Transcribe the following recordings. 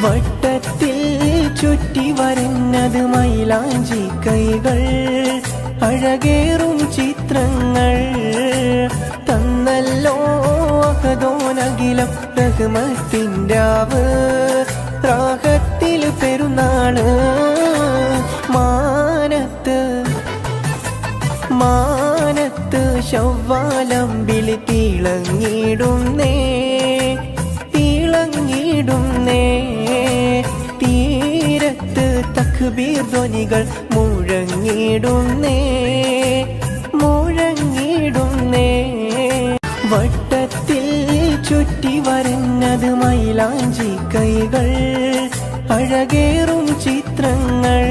വട്ടത്തിൽ ചുറ്റി വരഞ്ഞത് മൈലാഞ്ചി കൈകൾ, അഴകേറും ചിത്രങ്ങൾ തന്നല്ലോ അഹദോനഖിലം റഹ്മത്തിൻരാവ്, റാഹത്തിൽ പെരുന്നാള് മാനത്ത് മാനത്ത് ശവ്വാലമ്പിൽ തിളങ്ങിടുന്നേ തിളങ്ങിടുന്നേ, തീരത്ത് തക്ബീർ ധ്വനികൾ മുഴങ്ങിടുന്നേ മുഴങ്ങിടുന്നേ. വട്ടത്തിൽ ചുറ്റി വരഞ്ഞത് മൈലാഞ്ചി കൈകൾ, അഴകേറും ചിത്രങ്ങൾ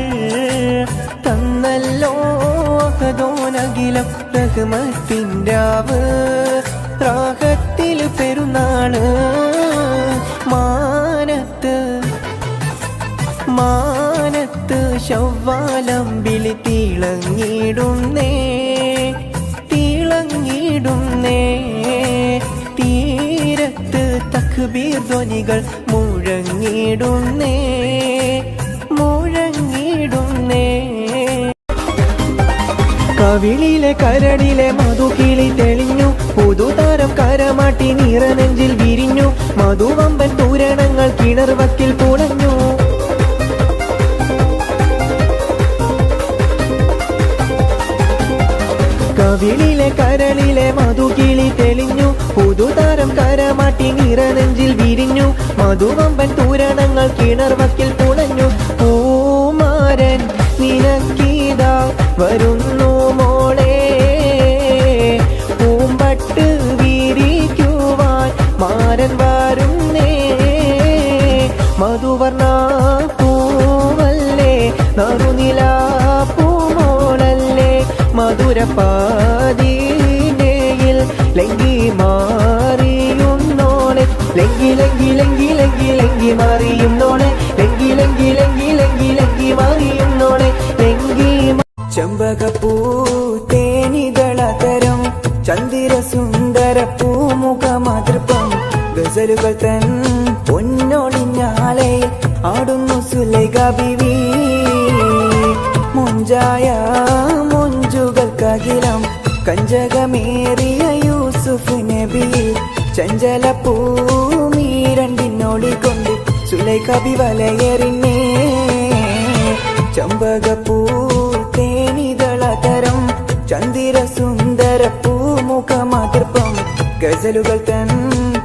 തന്നല്ലോ അഹദോനഖിലം റഹ്മത്തിൻരാവ്, റാഹത്തിൽ പെരുന്നാള് മാനത്ത് മാനത്ത് ശവ്വാലമ്പിൽ തിളങ്ങിടുന്നേ തിളങ്ങിടുന്നേ, തീരത്ത് തക്ബീർ ധ്വനികൾ മുഴങ്ങിടുന്നേ മുഴങ്ങിടുന്നേ. കവിളിലെ കരടിലെ മധുകിളി തെളിഞ്ഞു, പുതുതാരം കരമാട്ടി നിറനെഞ്ചിൽ വിരിഞ്ഞു, മധുവമ്പൻ തൂരണങ്ങൾ കിണർ വക്കിൽ പുളഞ്ഞു. കവിളിലെ കരളിലെ മധുകിളി തെളിഞ്ഞു, പുതുതാരം കരമാട്ടി നിറനെഞ്ചിൽ വിരിഞ്ഞു, മധുവമ്പൻ തൂരണങ്ങൾ കിണർ വക്കിൽ പുളഞ്ഞു. പൂമാരൻ നിനക്കീതാ വരുന്നു മോളെ, പൂമ്പട്ട് വിരിക്കുവാൻ മാരൻ വരുന്നേ, മധുവർണ പൂവല്ലേ നറുനില പൂമോളല്ലേ, മധുരപ്പാതീനയിൽ ലങ്കി മാറിയുന്നോളെ, ലങ്കി ലങ്കി ലങ്കി ലങ്കി ലങ്കി മാറിയുന്നോളെ, ലങ്കി ലങ്കി ലങ്കി ലങ്കി ലങ്കി മാറിയുന്നോളെ, ലങ്കി. ചെമ്പകപ്പൂ തേനിതളതരം ചന്ദിര സുന്ദര പൂമുഖമാതൃപ്പം, ഗസലുകൾ തൻ പൊന്നൊളിഞ്ഞാലെ ആടുന്നു സുലൈഖ ബീവി, മുഞ്ചായ മുഞ്ചുകൾക്കകിലം കഞ്ചകമേറിയ യൂസുഫ് നബി, ചഞ്ചല പൂമീരണ്ടിനോളിക്കൊണ്ട് സുലൈഖ ബി വലയെറിഞ്ഞേ. ചെമ്പകപ്പൂ തേനിതളതരം ചന്ദിര സുന്ദര പൂമുഖമാതൃപ്പം, ഗസലുകൾ തൻ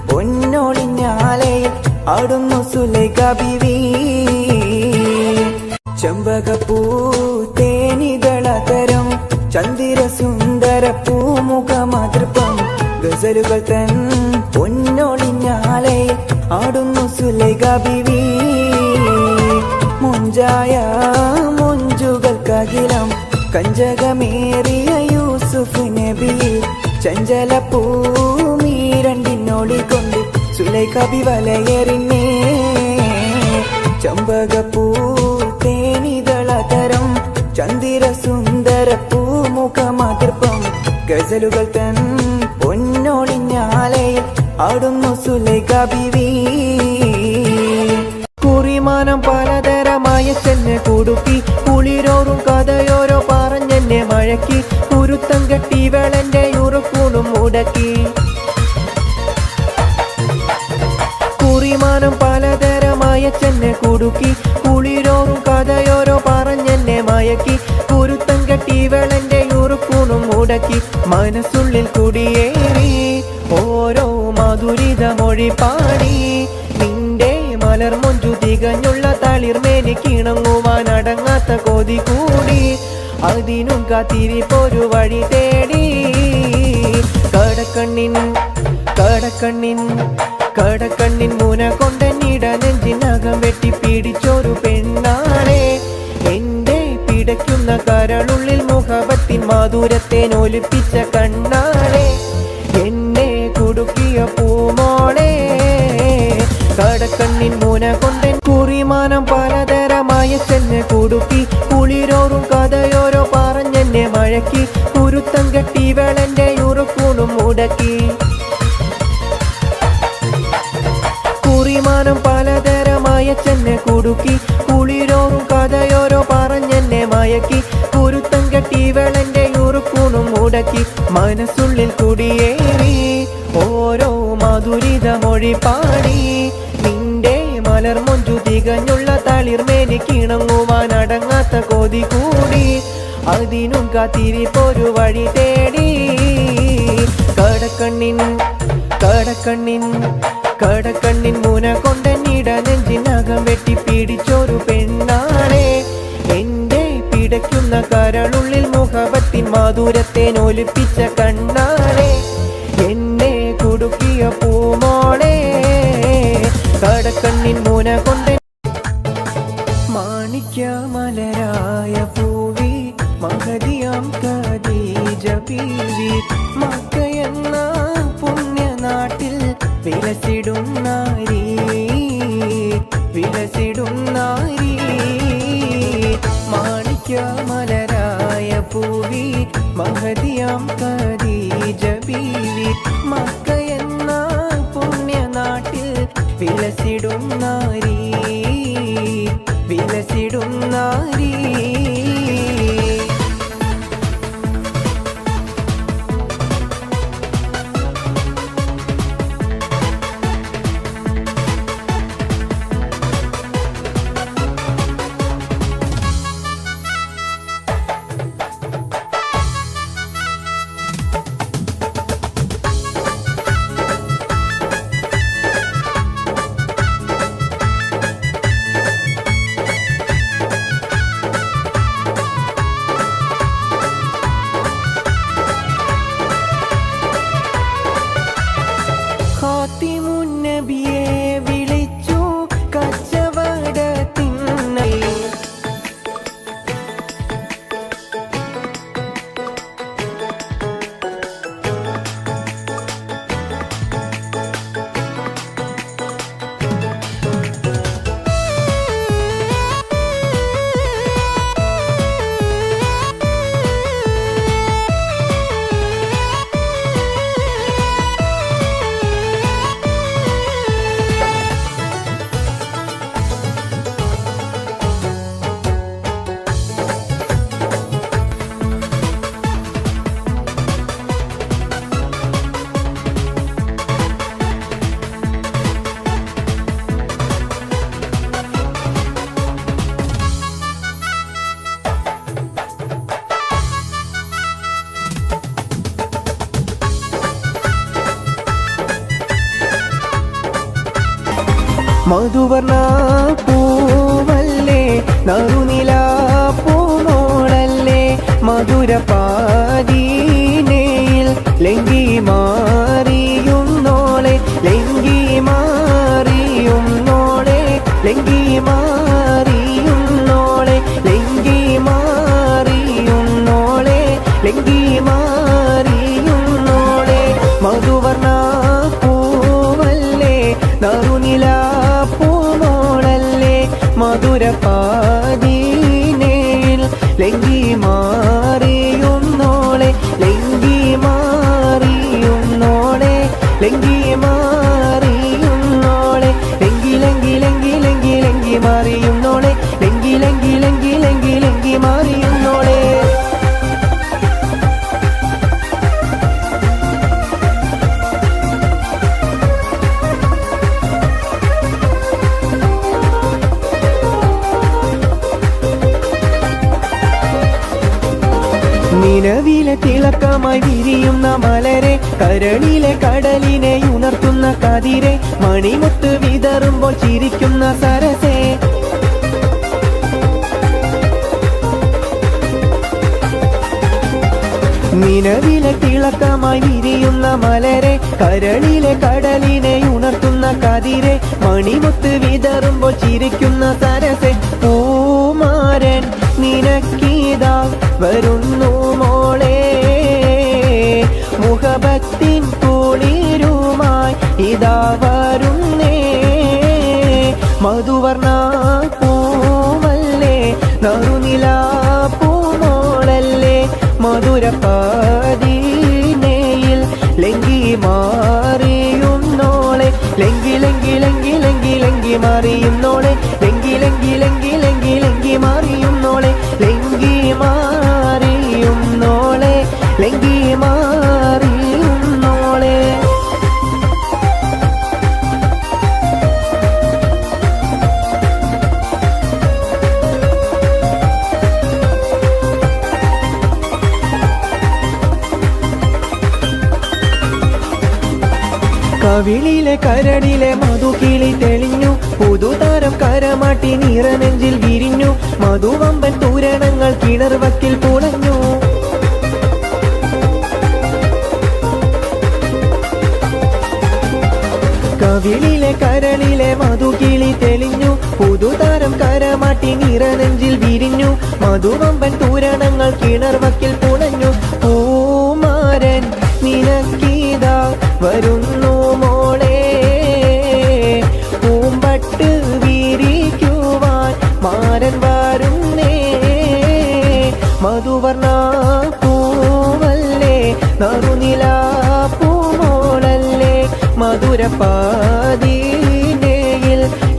പൊന്നൊളിഞ്ഞാലെ ആടുന്നു സുലൈഖ ബീവി. ചെമ്പകപ്പൂ തേനിതളതരം ചന്ദിര സുന്ദര പൂമുഖമാതൃപ്പം, ഗസലുകൾ തൻ പൊന്നൊളിഞ്ഞാലെ ആടുന്നു സുലൈഖ ബീവി, മുഞ്ചായ മുഞ്ചുകൾക്കകിലം കഞ്ചകമേറിയ യൂസുഫ് നബി, ചഞ്ചല പൂമീരണ്ടിനോളിക്കൊണ്ട് സുലൈഖ ബി വലയെറിഞ്ഞേ. ചെമ്പകപ്പൂ തേനിതളതരം ചന്ദിര സുന്ദര പൂമുഖമാതൃപ്പം, ഗസലുകൾ തൻ പൊന്നൊളിഞ്ഞാലെ ആടുന്നു സുലൈഖ ബീവി. കുറിമാനം പലതരമായ ചെന്നെ കുടുക്കി, കുളിരോറും കഥയോരോ പറഞ്ഞെന്നെ മഴക്കി, കുരുത്തം കെട്ടി വെളന്റെ ഉറക്കൂണും മുടക്കി. കുറിമാനം പലതരമായ ചെന്നെ കുടുക്കി, കുളിരോറും കഥയോരോ പറഞ്ഞെന്നെ മയക്കി, കുരുത്തം കെട്ടി വെളന്റെ ഉറക്കൂണും മുടക്കി, മനസ്സുള്ളിൽ കുടിയേറി ഓരോ മധുരിത മൊഴി പാടി, നിന്റെ മലർമൊഞ്ചു തികഞ്ഞുള്ള തളിർമേനി കിണങ്ങുവാൻ അടങ്ങാത്ത കൊതി കൂടി, അതിനും കാത്തിരിപ്പൊരു വഴി തേടി. കടക്കണ്ണിൻ കടക്കണ്ണിൻ കടക്കണ്ണിൻ മുന കൊണ്ടെന്നിട നെഞ്ചിനകം വെട്ടി പിടിച്ചൊരു പെണ്ണാണേ, എന്റെ പിടയ്ക്കുന്ന കരളുള്ളിൽ മുഹബത്തിൻ മാധുരത്തെ ഒലിപ്പിച്ച കണ്ണാണേ, എന്നെ കുടുക്കിയ പൂമോളെ. കടക്കണ്ണിൻ മുന കൊണ്ടൻ കുറിമാനം പലതരമായ ചെന്നെ കുടുക്കി, കുളിരോറും കഥയോരോ പറഞ്ഞെന്നെ മഴക്കി, കുരുത്തം കെട്ടി വെളന്റെ ഉറക്കൂണും മുടക്കി. കുറിമാനം പലതരമായ മായച്ചെന്നെ കുടുക്കി കുളിരോറും കഥയോരോ പറഞ്ഞെന്നെ മയക്കി കുരുത്തം കെട്ടി വെളന്റെ ഉറുക്കൂണും മുടക്കി മനസ്സുള്ളിൽ കുടിയേറി ഓരോ മധുരിത മൊഴി പാടി നിന്റെ മലർമൊഞ്ചു തികഞ്ഞുള്ള തളിർമേനിക്കിണങ്ങുവാൻ അടങ്ങാത്ത കൊതി കൂടി അതിനും കാത്തിരിപ്പൊരു വഴി തേടി കടക്കണ്ണിൻ മുന കൊണ്ടെന്നിട നെഞ്ചിനകം വെട്ടി പിടിച്ചൊരു പെണ്ണാളെ എന്റെ പിടയ്ക്കുന്ന കരളുള്ളിൽ മുഖപത്തിൻ മാധുരത്തെ ഒലിപ്പിച്ച കണ്ണാളെ എന്നെ കുടുക്കിയ പൂമോളെ കടക്കണ്ണിൻ മുന കൊണ്ട് മാണിക്യമലരായ പൂവി മഹദിയാം ഖദീജ ബീവി മക്കയെന്ന പുണ്യനാട്ടിൽ വിലസിടും നാരി മാണിക്യമലരായ പൂവി മഹദിയാം ഖദീജ ബീവി മക്കയെന്ന പുണ്യനാട്ടിൽ വിലസിടും നാരി ഖാതിമുന്നബിയെ വിളിച്ചു കച്ചവടത്തിന്നൽ മധുവർണ പൂവല്ലേ നറുനില പൂമോളല്ലേ മധുരപാദീനയിൽ ലംഘി മാറിയുന്നോളെ ലംഘി മാറിയുന്നോളെ ലംഘി മാറിയുന്നോളെ ലംഘി മാറിയുന്നോളെ ലംഘി മാറിയുന്നോളെ മധുവർണ പൂവല്ലേ നറുനില മധുരപാദീനയിൽ ലംഘി മാറിയുന്നോളെ ലംഘി മാറിയുന്നോളെ ലംഘി മാറിയുന്നോളെ ലംഘി ലംഘി ലംഘി ലംഘി ലംഘി മാറിയുന്നോളെ ലംഘി ലംഘി ലംഘി ലംഘി ലംഘി മാറിയുന്നോളെ നിലവിലെ തിളക്കമായി വിരിയുന്ന മലരെ കരളിലെ കടലിനെ ഉണർത്തുന്ന കതിരെ മണിമുത്ത് വിതറുമ്പോൾ ചിരിക്കുന്ന സരസേ നിലവിലെ തിളക്കമായി വിരിയുന്ന മലരെ കരളിലെ കടലിനെ ഉണർത്തുന്ന കതിരെ മണിമുത്ത് വിതറുമ്പോൾ ചിരിക്കുന്ന സരസേ പൂമാരൻ നിനക്കീതാ വരുന്നു മോളെ മുഹബത്തിൻ കുളിരുമായി ഇതാ വരുന്നേ മധുവർണ പൂവല്ലേ നറുനില പൂമോളല്ലേ മധുരപാദീനയിൽ ലംഘി മാറിയുന്നോളെ ലങ്കി ലങ്കി ലങ്കി ലങ്കി ലങ്കി മാറിയുന്നോളെ ലങ്കി ലങ്കി ലങ്കി ലങ്കി ലങ്കി മാറിയുന്നോളെ ലങ്കി മാറിയുന്നോളെ ലങ്കി മാറിയുന്നോളെ കവിളിലെ കരടിലെ മധുകിളി തെളിഞ്ഞു പുതുതാരം കരമാട്ടി നിറനെഞ്ചിൽ വിരിഞ്ഞു മധുവമ്പൻ തൂരണങ്ങൾ കിണർവക്കിൽ പുളഞ്ഞു കവിളിലെ കരളിലെ മധുകിളി തെളിഞ്ഞു പുതുതാരം കരമാട്ടി നിറനെഞ്ചിൽ വിരിഞ്ഞു മധുവമ്പൻ തൂരണങ്ങൾ കിണർവക്കിൽ പുളഞ്ഞു പൂമാരൻ നിനക്കീതാ വരുന്നു മോളെ പൂമ്പട്ട് വീരിക്കുവാൻ മാരൻ വരുന്നേ മധുവർണ പൂവല്ലേ നറുനില പൂമോളല്ലേ മധുരപാതീനയിൽ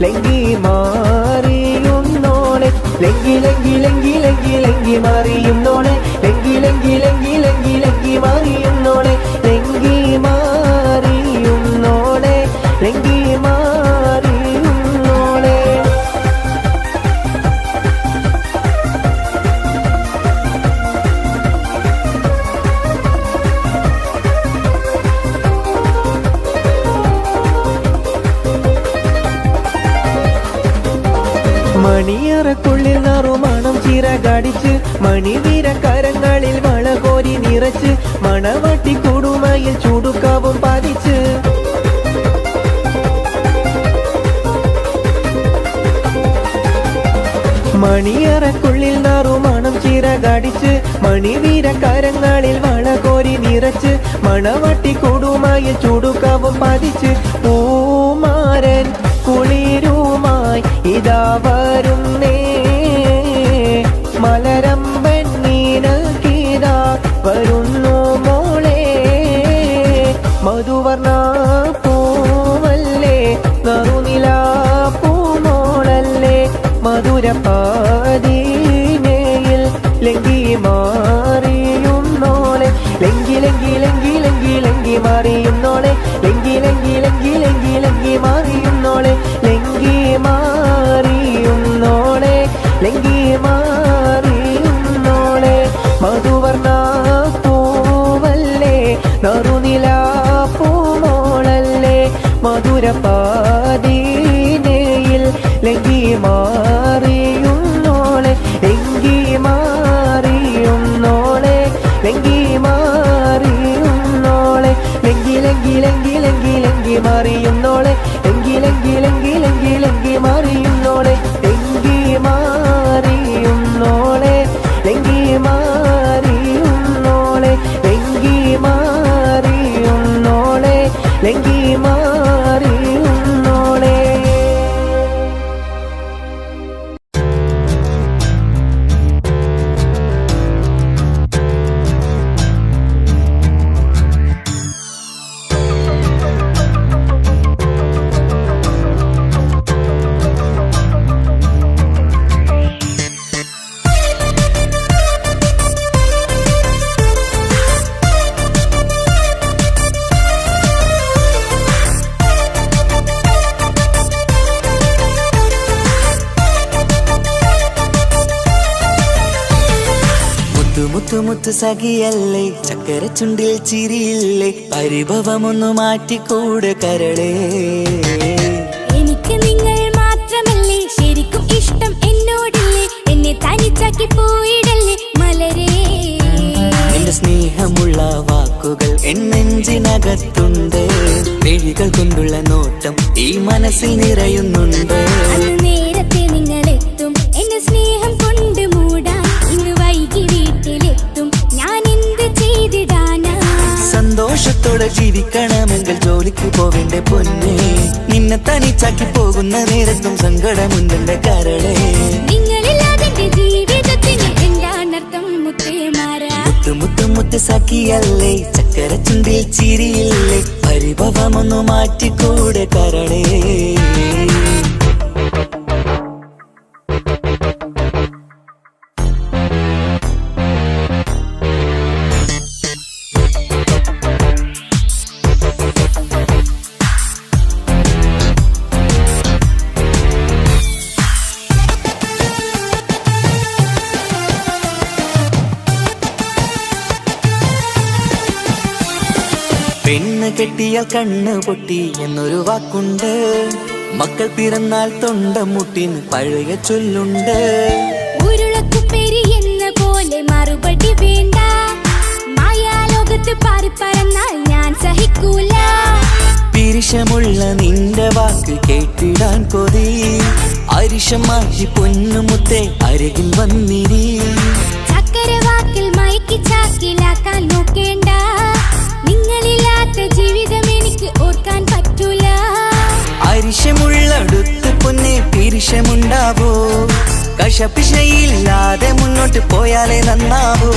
ലങ്കി മാറിയുന്നോളെ ലങ്കി ലങ്കി ലങ്കി ലങ്കി ലങ്കി മാറിയുന്നോളെ ലങ്കി ലങ്കി ലങ്കി ലങ്കി ലങ്കി മാറിയുന്നോളെ ലങ്കി മാറിയുന്നോളെ ലങ്കി മാറിയുന്നോളെ മണിയറക്കുള്ളിൽ നറുമണം ചിറകടിച്ച് മണിവീര കരങ്ങളിൽ വളകോരി നിറച്ച് മണവട്ടി കുടുമയിൽ ചുടുക്കാവും പതിച്ച് മണിയറക്കുള്ളിൽ നറുമണം ചിറകടിച്ച് മണിവീര കരങ്ങളിൽ വളകോരി നിറച്ച് മണവട്ടി കുടുമയിൽ ചുടുക്കാവും പതിച്ച് പൂമാരൻ കുളിരുമായി ഇതാ വരുന്നേ മലരമ്പൻ നീനക്കീതാ വരുന്നു മോളെ മധുവർണ പൂവല്ലേ നറുനില പൂമോളല്ലേ മധുരപാതീനയിൽ ലങ്കി മാറിയുന്നോളെ ലങ്കി ലങ്കി ലങ്കി ലങ്കി ലങ്കി മാറിയുന്നോളെ ലങ്കി ലങ്കി ലങ്കി ലങ്കി ലങ്കി മാറിയുന്നോളെ ലങ്കി മാറിയുന്നോളെ ലങ്കി മാറിയുന്നോളെ മധുവർണ പൂവല്ലേ നറുനില പൂമോളല്ലേ മധുരപാതീനയിൽ ലങ്കി മാറിയുന്നോളെ ലങ്കി മാറിയുന്നോളെ ലങ്കി മാറിയുന്നോളെ ലങ്കി ലങ്കി ലങ്കി ലങ്കി ലങ്കി മാറിയുന്നോളെ ലങ്കി ലങ്കി ലങ്കി ലങ്കി ലങ്കി മാറിയുന്നോളെ ലങ്കി മാറിയുന്നോളെ ലങ്കി മാറിയുന്നോളെ ലങ്കി മാറിയുന്നോളെ ലങ്കി മാറിയുന്നോളെ മുത്തു സഖിയല്ലേ ചക്കര ചുണ്ടിൽ ചിരിയില്ലേ പരിഭവമൊന്നു മാറ്റിക്കൂടെ കരളേ എനിക്ക് നിങ്ങൾ മാത്രമല്ലേ ശരിക്കും ഇഷ്ടം എന്നോടില്ലേ എന്നെ തനിച്ചാക്കി പോയിടല്ലേ മലരേ നിന്റെ സ്നേഹമുള്ള വാക്കുകൾ എന്നെഞ്ചിനകത്തുണ്ട് മിഴികൾ കൊണ്ടുള്ള നോട്ടം ഈ മനസ്സിൽ നിറയുന്നുണ്ട് അന്ന് നേരത്തെ നിങ്ങളെത്തും എന്നെ സ്നേഹം കൊണ്ട് മൂടാൻ ഇന്ന് വൈകി വീട്ടിലെത്തും ഞാൻ എന്ത് ചെയ്തിടാനാ സന്തോഷത്തോടെ ജീവിക്കണമെങ്കിൽ ജോലിക്ക് പോവേണ്ട പൊന്നേ നിന്നെ തനിച്ചാക്കി പോകുന്ന നേരത്തും സങ്കടമുണ്ടെന്റെ കരളേ നിങ്ങളില്ലാതെ എന്റെ ജീവിതത്തിന് എന്താണർത്ഥം മുത്തേ മാറാ മുത്ത് മുത്ത് മുത്ത് സഖിയല്ലേ ചക്കര ചുണ്ടിൽ ചിരിയില്ലേ പരിഭവമൊന്നു മാറ്റിക്കൂടെ കരളേ. പെണ്ണ് കെട്ടിയാൽ കണ്ണ് പൊട്ടി എന്നൊരു വാക്കുണ്ട്. മക്കൾ പിറന്നാൽ തൊണ്ട മുട്ടിന് പഴയ ചൊല്ലുണ്ട്. ഉരുളക്കുപ്പേരി എന്ന പോലെ മറുപടി വേണ്ട. മായാലോകത്ത് പാറിപ്പറന്നാൽ ഞാൻ സഹിക്കൂല. പിരിശമുള്ള നിന്റെ വാക്ക് കേട്ടിടാൻ കൊതി. അരിശം മാറ്റി പൊന്നുമുത്തേ അരികിൽ വന്നിരി. ചക്കര വാക്കിൽ മയക്കി ചാക്കിലാക്കാൻ നോക്കേണ്ട. നിങ്ങളില്ലാത്ത ജീവിതം എനിക്ക് ഓർക്കാൻ പറ്റൂല. അരിശമുള്ളടുത്ത് പൊന്നെ പിരിശമുണ്ടാവോ. കശപിശയില്ലാതെ മുന്നോട്ട് പോയാലേ നന്നാവോ.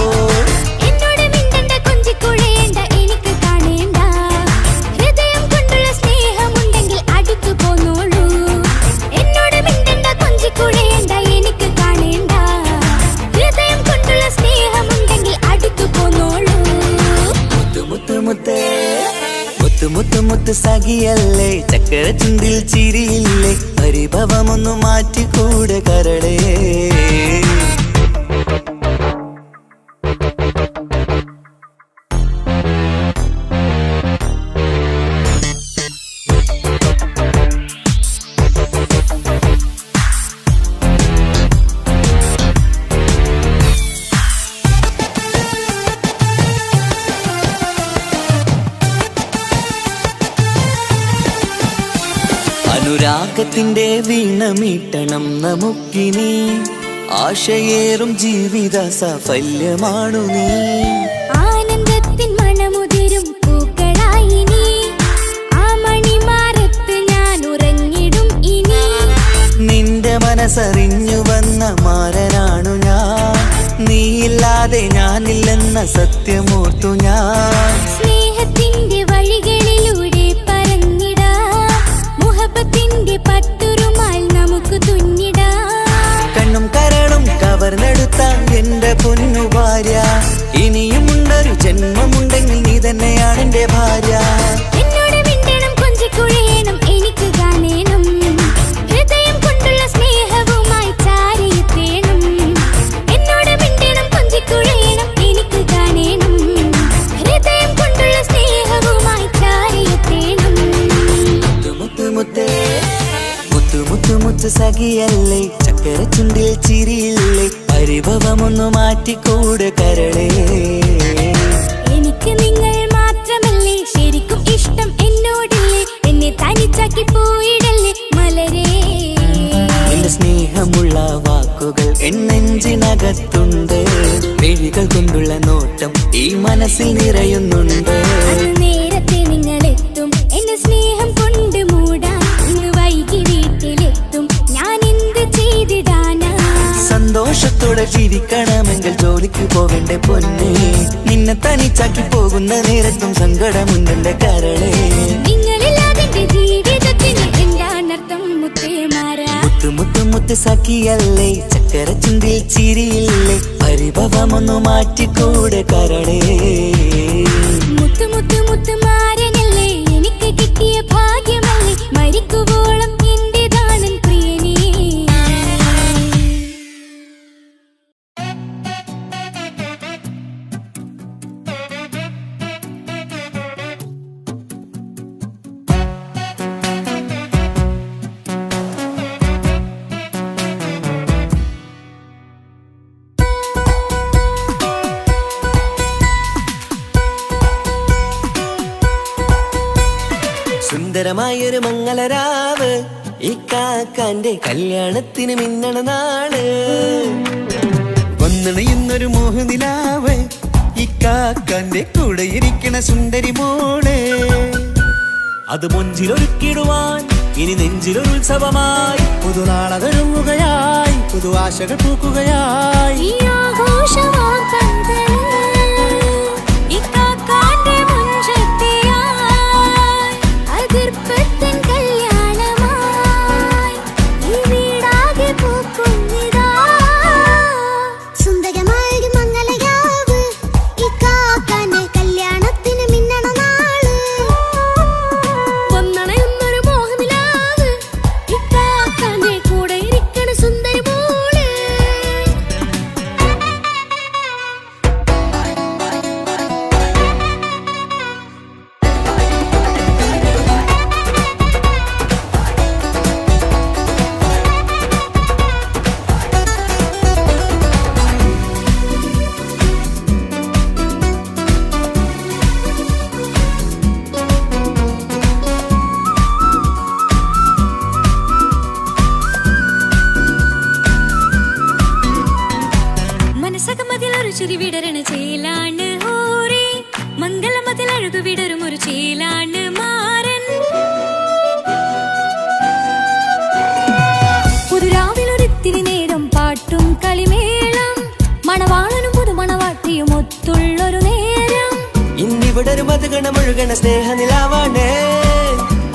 എന്നോട് മിണ്ടണ്ട, കൊഞ്ചിക്കുഴയേണ്ട, എനിക്ക് കാണേണ്ട. ഹൃദയം കൊണ്ടുള്ള സ്നേഹമുണ്ടെങ്കിൽ അടുത്തു പോന്നോളൂ. എന്നോട് മിണ്ടണ്ട, കൊഞ്ചിക്കുഴയേണ്ട, എനിക്ക് കാണേണ്ട. ഹൃദയം കൊണ്ടുള്ള സ്നേഹമുണ്ടെങ്കിൽ അടുത്തു പോന്നോളൂ. മുത്തുമുത്തേ മുത്തുമുത്ത് സഖിയല്ലേ. ചക്കര ചുണ്ടിൽ ചിരിയില്ലേ. പരിഭവമൊന്നു മാറ്റിക്കൂടെ കരളേ. അനുരാഗത്തിന്റെ വീണമീട്ടണം നമുക്കിനി. ആശയേറും ജീവിത സാഫല്യമാണു നീ. ആനന്ദത്തിൻ മണമുതിരും പൂക്കളായി നീ. ആ മണിമാറത്ത് ഞാൻ ഉറങ്ങിടും ഇനി. നിന്റെ മനസ്സറിഞ്ഞു വന്ന മാരനാണു ഞാൻ. നീയില്ലാതെ ഞാനില്ലെന്ന സത്യമോർത്തു ഞാൻ. സ്നേഹത്തിന്റെ വഴികളിലൂടെ പറന്നിടാം. മുഹബത്തിന്റെ പട്ടുറുമാൽ നമുക്ക് തുന്നിടാം. കണ്ണും കരളും കവർന്നെടുത്ത എന്റെ പൊന്നു ഭാര്യ. ഇനിയുമുണ്ടൊരു ജന്മമുണ്ടെങ്കിൽ നീ തന്നെയാണ് എന്റെ ഭാര്യ. എന്നോട് മിണ്ടണം, കൊഞ്ചിക്കുഴയണം, എനിക്ക് കാണേണം. ഹൃദയം കൊണ്ടുള്ള സ്നേഹവുമായി ചാരിയെത്തേണം. എന്നോട് മിണ്ടണം, കൊഞ്ചിക്കുഴയണം, എനിക്ക് കാണേണം. ഹൃദയം കൊണ്ടുള്ള സ്നേഹവുമായി ചാരിയെത്തേണം. മുത്തുമുത്ത് സഖിയല്ലേ. ചക്കര ചുണ്ടിൽ ചിരിയില്ലേ. പരിഭവമൊന്നു മാറ്റിക്കൂടെ കരളേ. എനിക്ക് നിങ്ങൾ മാത്രമല്ലേ ശരിക്കും ഇഷ്ടം എന്നോടില്ലേ. എന്നെ തനിച്ചാക്കി പോയിടല്ലേ മലരേ. എന്റെ സ്നേഹമുള്ള വാക്കുകൾ എന്നെഞ്ചിനകത്തുണ്ട്. മിഴികൾ കൊണ്ടുള്ള നോട്ടം ഈ മനസ്സിൽ നിറയുന്നുണ്ട്. അന്ന് നേരത്തെ നിങ്ങളെത്തും എന്റെ സ്നേഹം കൊണ്ട് മൂടാൻ. ഇന്ന് വൈകി വീട്ടിലെത്തും ഞാൻ എന്ത് ചെയ്തിടാനാ. സന്തോഷത്തോടെ ജീവിക്കണമെങ്കിൽ ജോലിക്ക് പോകണ്ടേ പൊന്നെ. നിന്നെ തനിച്ചാക്കി പോകുന്ന നേരത്തും സങ്കടമുണ്ടെന്റെ കരളേ. നിങ്ങളില്ലാതെ ജീവിതത്തിന് എന്താണർത്ഥം മുത്തേമാരാ. മുത്ത് സഖിയല്ലേ. ചക്കര ചുണ്ടിൽ ചിരിയില്ലേ. പരിഭവമൊന്നു മാറ്റിക്കൂടെ കരളേ. മുത്തുമാരനല്ലേ എനിക്ക് കിട്ടിയ ഭാഗ്യമല്ലേ. മരിക്കുവോളം എന്റേതാണൻ പ്രിയനേ. സുന്ദരമായൊരു മംഗളരാവ്. ഈ കാക്കാന്റെ കല്യാണത്തിന് മിന്നണ നാള്. വന്നണയുന്നൊരു മോഹനിലാവ്. ഈ കാക്കാന്റെ കൂടെ ഇരിക്കണ സുന്ദരി മോള്. അത് മൊഞ്ചിലൊരുക്കിടുവാൻ ഇനി നെഞ്ചിലൊരു ഉത്സവമായി. പുതുനാളതൊരുങ്ങുകയായി, പുതുവാശകൾ പൂക്കുകയായി. ഈ ആഘോഷമാക്കന്തല് ഈ കാക്കാന്റെ മുഞ്ചെത്തിയായി. ചിരി വിടരണ ചേലാണ് ഓരേ മംഗളമതിൽ അഴകു വിടരും ഒരു ചേലാണ് മാരൻ പുതുരാവിലൊരിത്തിരി നേരം പാട്ടും കളിമേളം മണവാളനും പുതുമണവാട്ടിയും ഒത്തുള്ളൊരു നേരം ഇന്നിവിടെ ഒരു മധുഗണമൊഴുകണ സ്നേഹനിലാവാണേ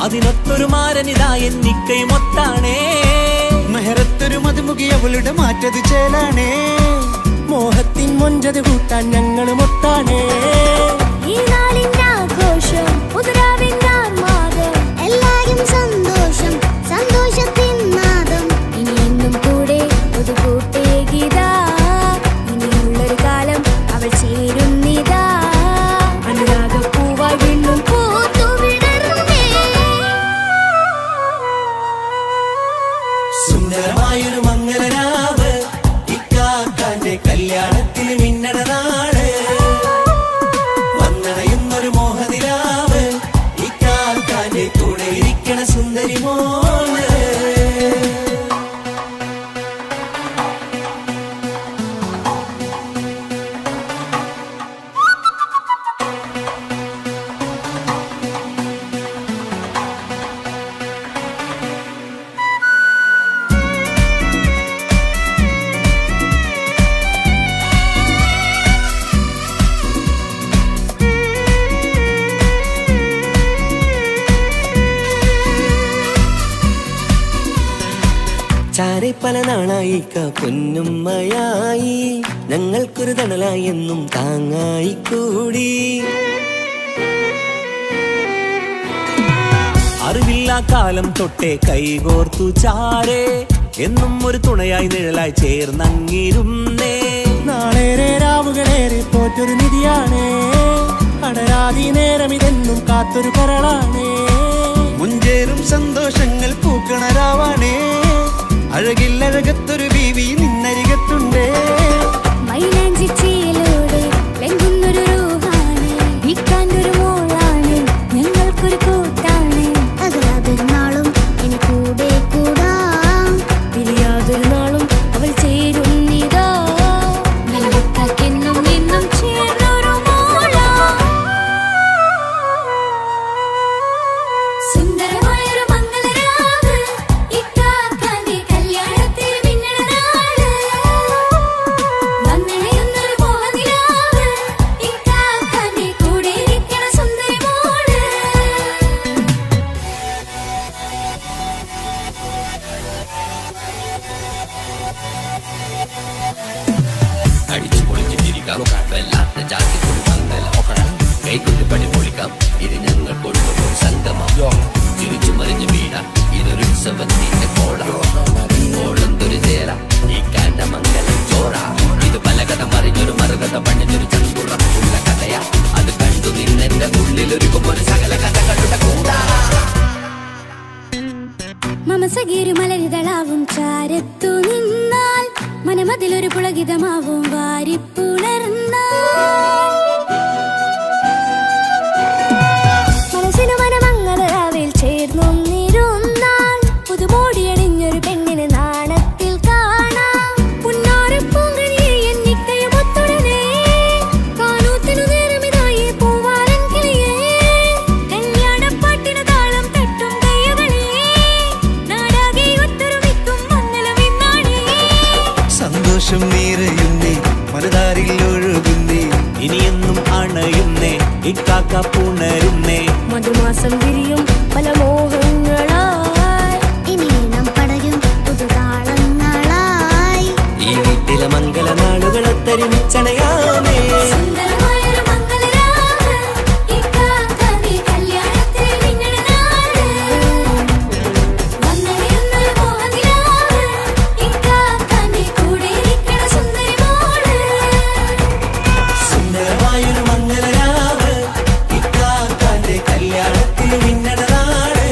അതിനൊത്തൊരു മാരനിതാ എന്നിക്കൈമൊത്താണേ മെഹറത്തൊരു മധുമുഖി അവളുടെ മാറ്റത് ചേലാണേ മോഹത്തിൻ മൊഞ്ചത് കൂട്ടാൻ ഞങ്ങളും ഒത്താണേ ഈ നാളിന്റെ ആഘോഷം പുതുരാവിന്റെ ആർമാദം എല്ലാരും സന്തോഷം സന്തോഷത്തിൻ നാദം ഇനി എന്നും കൂടെ പുതുകൂട്ടേ ഗീതാ ഇനിയുള്ളൊരു കാലം അവൾ ചേരുന്നിതാ അനുരാഗപ്പൂവായി വീണ്ടും പൂത്തുവിടരുന്നേ സുന്ദരമായൊരു മംഗളരാവ് ഇക്കാക്കാന്റെ കല്യാണത്തിന് മിന്നണ നാട് വന്നണയുന്നൊരു മോഹനിലാവ് ഇക്കാക്കാന്റെ കൂടെ ഇരിക്കണ സുന്ദരി മോള് ചാരെ പല നാളായി പൊന്നുമ്മയായി ഞങ്ങൾക്കൊരു തണലായി എന്നും താങ്ങായി കൂടി അറിവില്ലാ കാലം തൊട്ടേ കൈകോർത്തു ചാരേ എന്നും ഒരു തുണയായി നിഴലായി ചേർന്നങ്ങിരുന്നേ നാളേറെ രാവുകളേറെ പോറ്റൊരു നിധിയാണേ അടരാതി നേരം ഇതെന്നും കാത്തൊരു കരളാണേ മുഞ്ചേറും സന്തോഷങ്ങൾ പൂക്കണരാവാണേ അഴകില്ലഴകത്തൊരു ബീവി നിന്നരികത്തുണ്ടേ മൈലാഞ്ചി ചേലോടെ ലംഘുന്നൊരു റൂഹാണ് വിക്കാനൊരു മോളാണ് ഞങ്ങൾക്കൊരു കൂട്ടാണ് അതൊരു നാളും ഇനി കൂടെ കൂടാം പിരിയാതൊരു നാളും അവൾ ചേരുന്നിതാ നൽകക്കെന്നും എന്നും ചേർന്നൊരു മോളാ സുന്ദരമായൊരു മംഗളരാവ് ഇക്കാക്കാന്റെ കല്യാണത്തിൽ മിന്നണ നാള് വന്നണയുന്നൊരു മോഹനിലാവ് ഇക്കാക്കാന്റെ കൂടെ ഇരിക്കണ സുന്ദരി മോള് അടിച്ചു പൊളിച്ചിട്ടിരിക്കാം വല്ലാത്ത ജാതി മംഗലം കൈകൊണ്ട് പണി പൊളിക്കാം ഇത് ഞങ്ങൾ കൊണ്ടുപോയി സംഗമം തിരിച്ചു മറിഞ്ഞു വീടാം ഇതൊരു ഉത്സവത്തിന്റെ കോളന്തൊരു ചേര ഈ കാണ്ട മംഗലം ചോറ ഇത് പലകഥ മറിഞ്ഞൊരു മറുകഥ പണിഞ്ഞൊരു ചങ്കുറം ഉള്ള കഥയാ അത് കണ്ടു നിന്നെന്റെ ഉള്ളിലൊരുക്കും ഒരു സകല കഥകളുടെ കൂടാ മമസകീരു മലരിതളാവും ചാരത്തു നിന്നാൽ മനമതിലൊരു പുളകിതമാവും വാരിപ്പുണർന്നാൽ മനസ്സിനു മനമങ്ങലാവിൽ ചേർന്നൊന്നിരുന്നാൽ പുതുമോടിയണിഞ്ഞൊരു പെണ്ണിന് നാണത്തിൽ കാണാം പുന്നാരപ്പൂങ്കണിയെ എന്നിക്കയും ഒത്തുടനെ കാനൂത്തിനു നേരമിതായി പൂവാലൻ കിളിയേ കല്യാണപ്പാട്ടിന് താളം തട്ടും കയ്യുകളെ നാടാകെ ഒത്തൊരുമിക്കും മംഗളം ഇന്നാണേ സന്തോഷം നിറയുന്നേ മനതാരിൽ ഒഴുകുന്നേ ഇനിയെന്നും അണയുന്നേ ഇക്കാക്ക പുണരുന്നേ മധുമാസം വിരിയും പല മോഹങ്ങളായി ഇനിയും പടരും പുതുതാളങ്ങളായി ഈ വീട്ടിലെ മംഗള നാളുകളൊത്തരിമിച്ചണയാമേ സുന്ദരമായൊരു മംഗളരാവ് ഇക്കാക്കാന്റെ കല്യാണത്തിൽ മിന്നണ നാള് വന്നണയുന്നൊരു മോഹനിലാവ് ഇക്കാക്കാന്റെ കൂടെ ഇരിക്കണ സുന്ദരി മോള് സുന്ദരമായൊരു മംഗളരാവ് ഇക്കാക്കാന്റെ കല്യാണത്തിന് മിന്നണ നാട്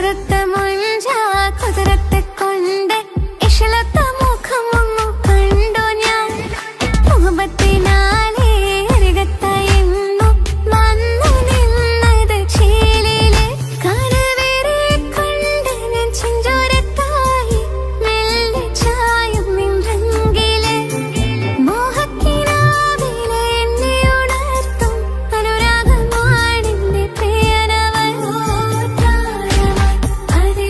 കറുത്ത മുഞ്ച കുതിരത്തെ കൊണ്ട് ഇഷളത്ത മുഖമൊന്നു കണ്ടു ഞാൻ മുഖത്തിനാലേ അരികത്തായെന്നു വന്നു നിന്നത് ചേലിലെ കനവേറെ കൊണ്ട് ഞാൻ ചെഞ്ചോരത്തായി മെല്ലെ ചായും നിൻറങ്കിലെ മോഹക്കിനാവിലെ എന്നെ ഉണർത്തും അനുരാഗമാണെന്റെ പ്രിയനവൻ അതിൽ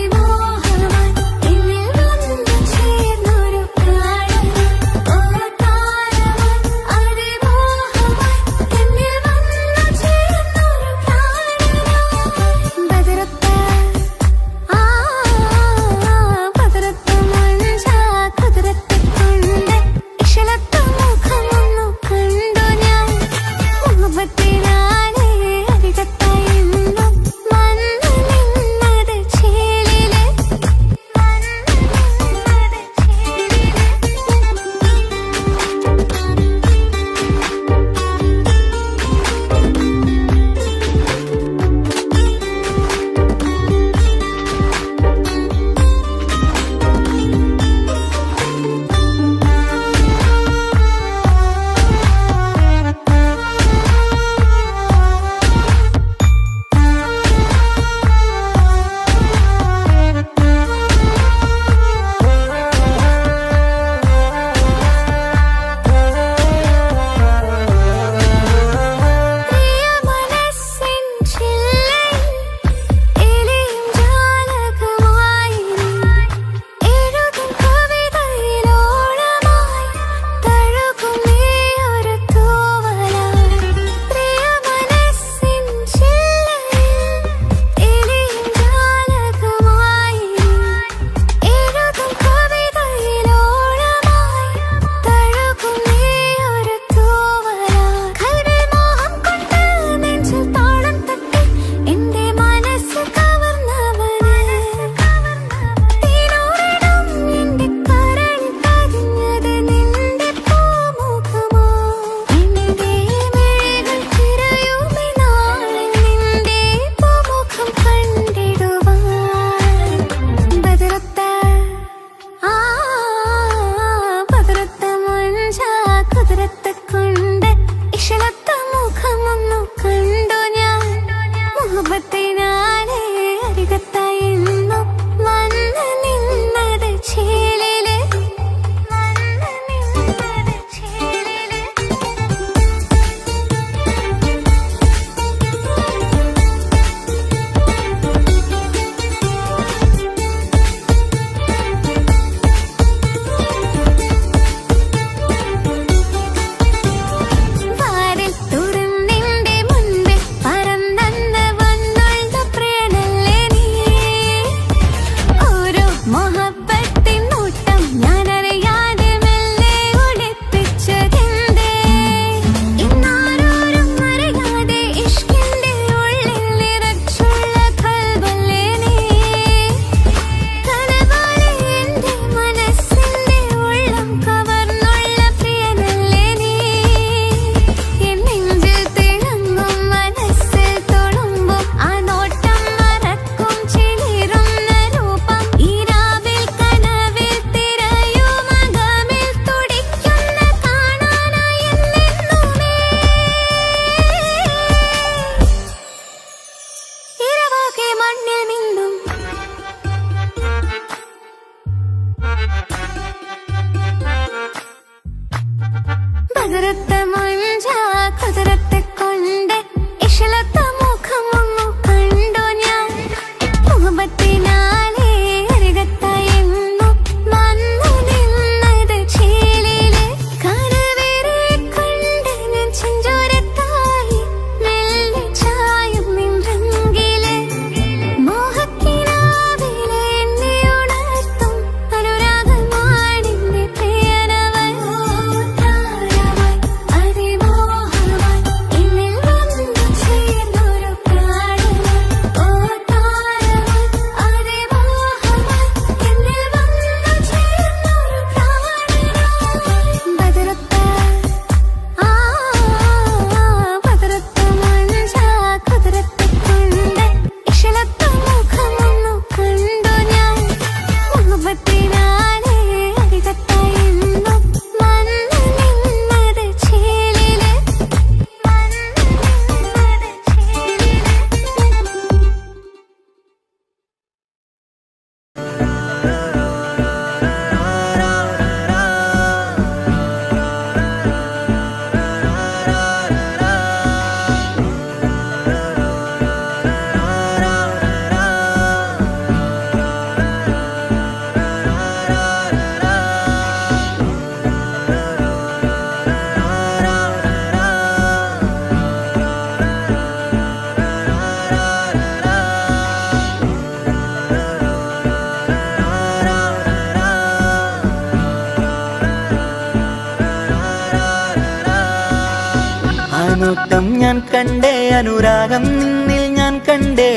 നോട്ടം ഞാൻ കണ്ടേ, അനുരാഗം നിന്നിൽ ഞാൻ കണ്ടേ,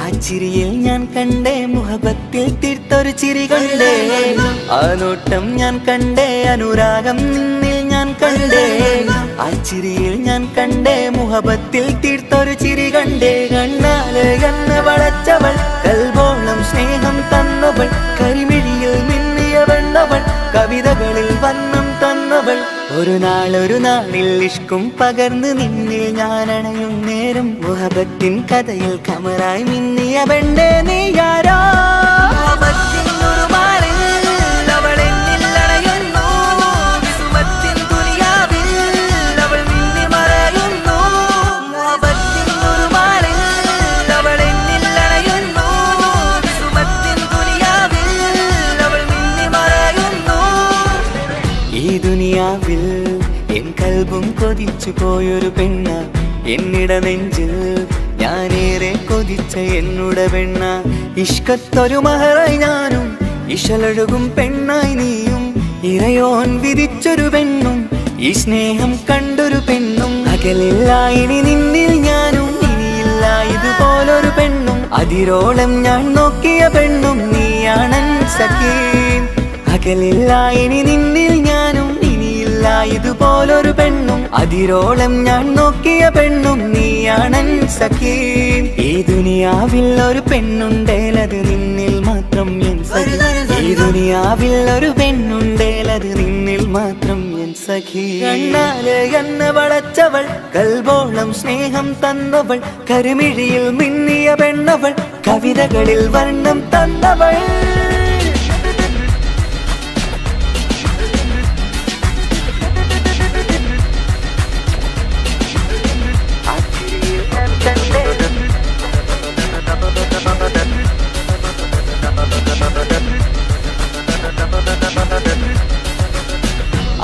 ആ ചിരിയിൽ ഞാൻ കണ്ടേ, മുഹബത്തിൽ തീർത്തൊരു ചിരി കണ്ടേ. ആ നോട്ടം ഞാൻ കണ്ടേ, അനുരാഗം നിന്നിൽ ഞാൻ കണ്ടേ, ആ ചിരിയിൽ ഞാൻ കണ്ടേ, മുഹബത്തിൽ തീർത്തൊരു ചിരി കണ്ടേ. കണ്ണാല് കണ്ണ് വളച്ചവൾ, കൽബോളം സ്നേഹം തന്നവൾ, കരിമിഴിയിൽ മിന്നിയ വെണ്ണവൾ, കവിതകളിൽ വർണ്ണം തന്നവൾ. ഒരു നാളിൽ ഇഷ്കും പകർന്ന് നിന്നിൽ ഞാൻ അണയും നേരം, മുഹബത്തിൻ കഥയിൽ കമറായി മിന്നിയ പെണ്ണേ നീയാരോ. ഈ ദുനിയാവിൽ എൻ കൽബും കൊതിച്ചു പോയൊരു പെണ്ണ, എന്നിട നെഞ്ചിൽ ഞാനേറെ കൊതിച്ച എന്നുടെ പെണ്ണ. ഇഷ്കത്തൊരു മഹറായി ഞാനും, ഇശലൊഴുകും പെണ്ണായി നീയും, ഇറയോൻ വിധിച്ചൊരു പെണ്ണും, ഈ സ്നേഹം കണ്ടൊരു പെണ്ണും. അകലില്ല ഇനി നിന്നിൽ ഞാനും, ഇനിയില്ല ഇതുപോലൊരു പെണ്ണും. അതിരോളം ഞാൻ നോക്കിയ പെണ്ണും നീയാണൻ സഖീ. അകലില്ല ഇനി നിന്നിൽ ഞാനും, ഇനിയില്ല ഇതുപോലൊരു പെണ്ണും. അതിരോളം ഞാൻ നോക്കിയ പെണ്ണും നീയാണൻ സഖീ. ഈ ദുനിയാവിൽ ഒരു പെണ്ണുണ്ടേലത് നിന്നിൽ മാത്രം എൻ സഖി. ഈ ദുനിയാവിൽ ഒരു പെണ്ണുണ്ടേലത് നിന്നിൽ മാത്രം എൻ സഖി. കണ്ണാല് എന്നെ വളച്ചവൾ, കൽബോളം സ്നേഹം തന്നവൾ, കരുമിഴിയിൽ മിന്നിയ പെണ്ണവൾ, കവിതകളിൽ വർണ്ണം തന്നവൾ.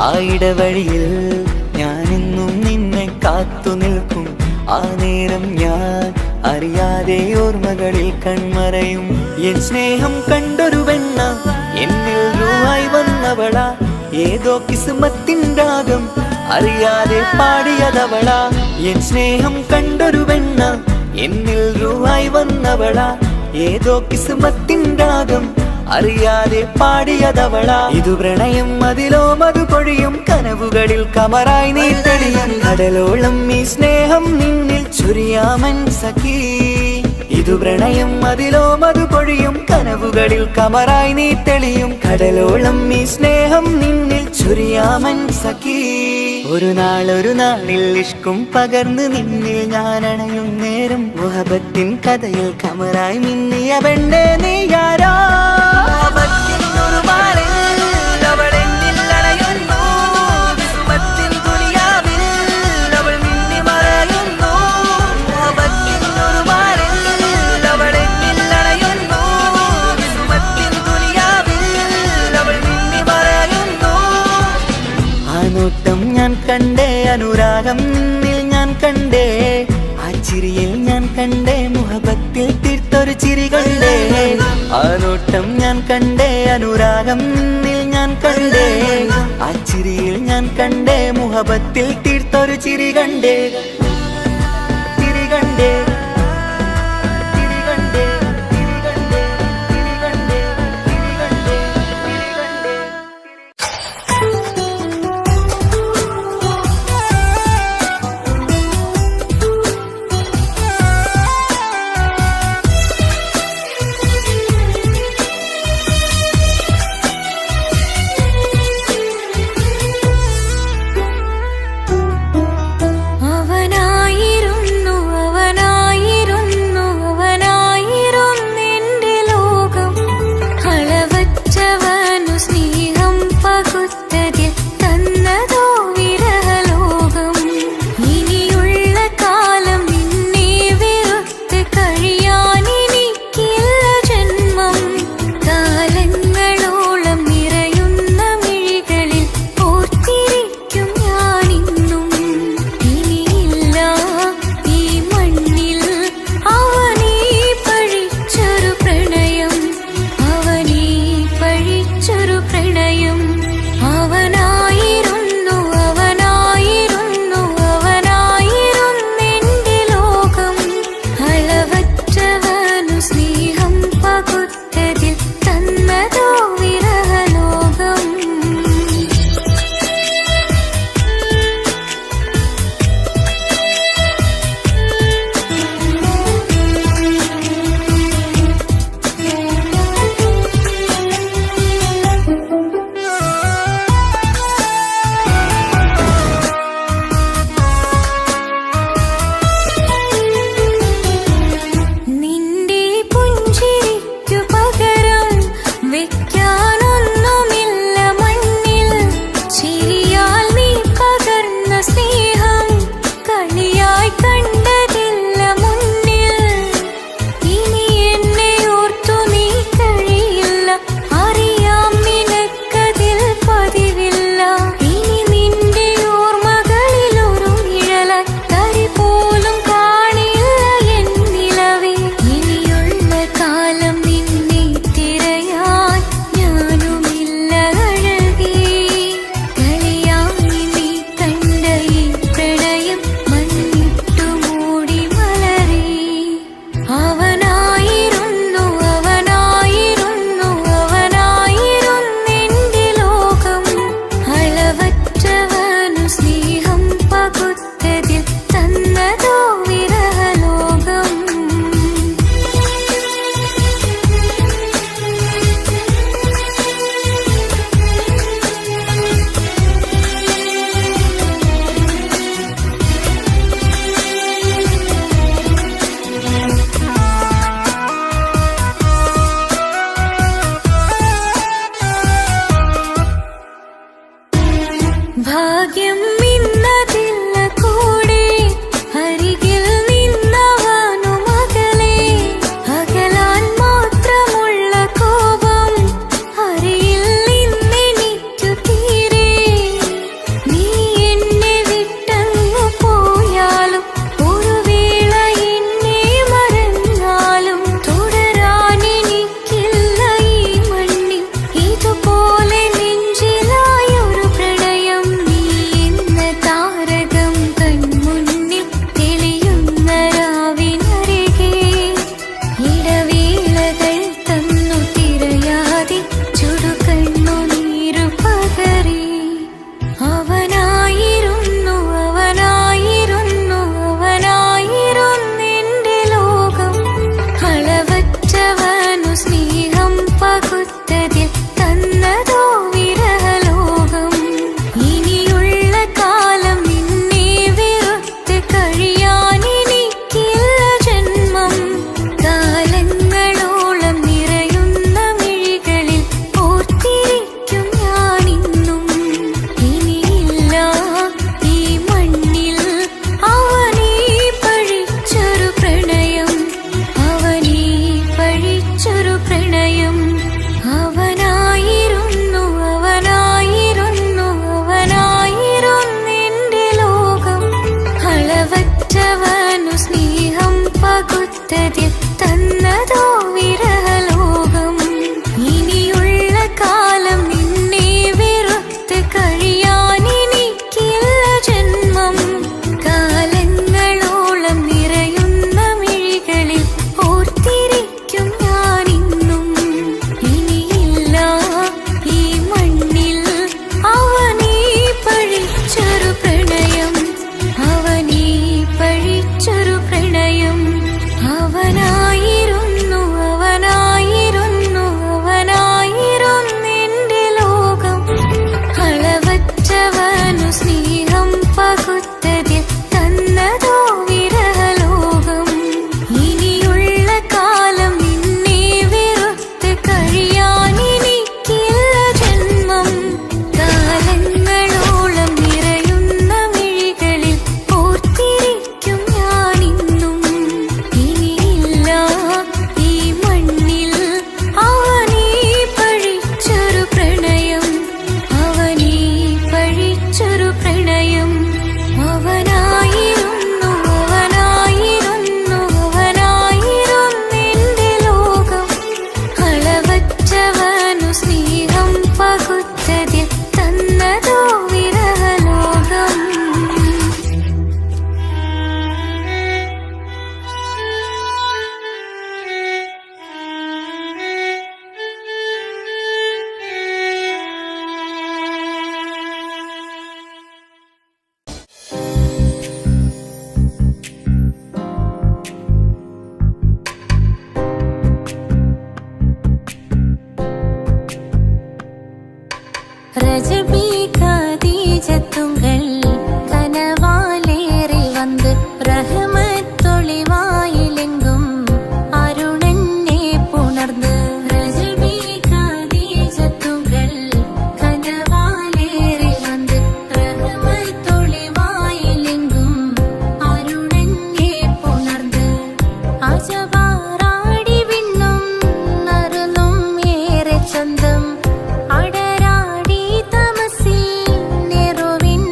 ആ ഇടവഴിയിൽ ഞാനെന്നും നിന്നെ കാത്തു നിൽക്കും, ആ നേരം ഞാൻ അറിയാതെ ഓർമ്മകളിൽ കൺമറയും. എൻ സ്നേഹം കണ്ടൊരു പെണ്ണ, എന്നിൽ രൂപായി വന്നവളാ, ഏതോ കിസ്മത്തിൻ രാഗം അറിയാതെ പാടിയതവളാ. എൻ സ്നേഹം കണ്ടൊരു പെണ്ണ, എന്നിൽ രൂപായി വന്നവളാ, ഏതോ കിസ്മത്തിൻ രാഗം അറിയാതെ പാടിയതവളാ. ഇതു പ്രണയം അതിലോ മധു പൊഴിയും, കനവുകളിൽ കമറായി നീ തെളിയും. കടലോളം ഈ സ്നേഹം നിന്നിൽ ചൊരിയാമൻ സഖീ. ഇതു പ്രണയം അതിലോ മധു പൊഴിയും, കനവുകളിൽ കമറായി നീ തെളിയും. കടലോളം ഈ സ്നേഹം നിന്നിൽ ചൊരിയാമൻ സഖീ. ഒരു നാളിൽ ഇഷ്കും പകർന്ന് നിന്നിൽ ഞാൻ അണയും നേരം, മുഹബത്തിൻ കഥയിൽ കമറായി മിന്നിയ പെണ്ണേ നീയാരോ. നോട്ടം ഞാൻ കണ്ടേ, അനുരാഗം നിന്നിൽ ഞാൻ കണ്ടേ, ആ ചിരിയിൽ ഞാൻ കണ്ടേ, മുഹബത്തിൽ തീർത്തൊരു ചിരി കണ്ടേ. ആ നോട്ടം ഞാൻ കണ്ടേ, അനുരാഗം നിന്നിൽ ഞാൻ കണ്ടേ, ആ ചിരിയിൽ ഞാൻ കണ്ടേ, മുഹബത്തിൽ തീർത്തൊരു ചിരി കണ്ടേ. ചിരി കണ്ടേ. അവനായിരുന്നു പകുത്തതിൽ തന്നതോ വിരഹലോകം. ഇനിയുള്ള കാലം നിന്നെ വെറുത്ത് കഴിയാനെനിക്കില്ല ജന്മം. കാലങ്ങളോളം നിറയുന്ന മിഴികളിൽ ഓർത്തിരിക്കും ഞാനിന്നും. ഇനിയില്ല ഈ മണ്ണിൽ അവനീ പഴിച്ചൊരു പ്രണയം, അവനീ പഴിച്ചൊരു പ്രണയം. അവനായിരുന്നു അവനായിരുന്നു അവനായിരുന്നെന്റെ ലോകം. അളവറ്റവനു സ്നേഹം പകുത്തതിൽ തന്നതോ വിരഹലോകം. ഇനിയുള്ള കാലം നിന്നെ വെറുത്ത് കഴിയാനെനിക്കില്ല ജന്മം. കാലങ്ങളോളം നിറയുന്ന മിഴികളിൽ ഓർത്തിരിക്കും ഞാനിന്നും. ഇനിയില്ല ഈ മണ്ണിൽ അവനീ പഴിച്ചൊരു പ്രണയം, അവനീ പഴിച്ചൊരു പ്രണയം. അവനായിരുന്നു അവനായിരുന്നു അവനായിരുന്നെന്റെ ലോകം. അളവറ്റവനു സ്നേഹം പകുത്തതിൽ തന്നതോ വിരഹലോകം. ரஜபி கதீஜத்துங்கள் கனவாலேறி வந்து ரஹமத்தொளிவாயிலெங்கும் அருணன்னே புணர்ந்து. ரஜபி கதீஜத்துங்கள் கனவாலேறி வந்து ரஹமத்தொளிவாயிலெங்கும் அருணன்னே புணர்ந்து. അജവാറാടി വിണ്ണും നറുന്നും ഏറെ ചന്തം. അടരാടി തമസിൽ നെറുവിൻ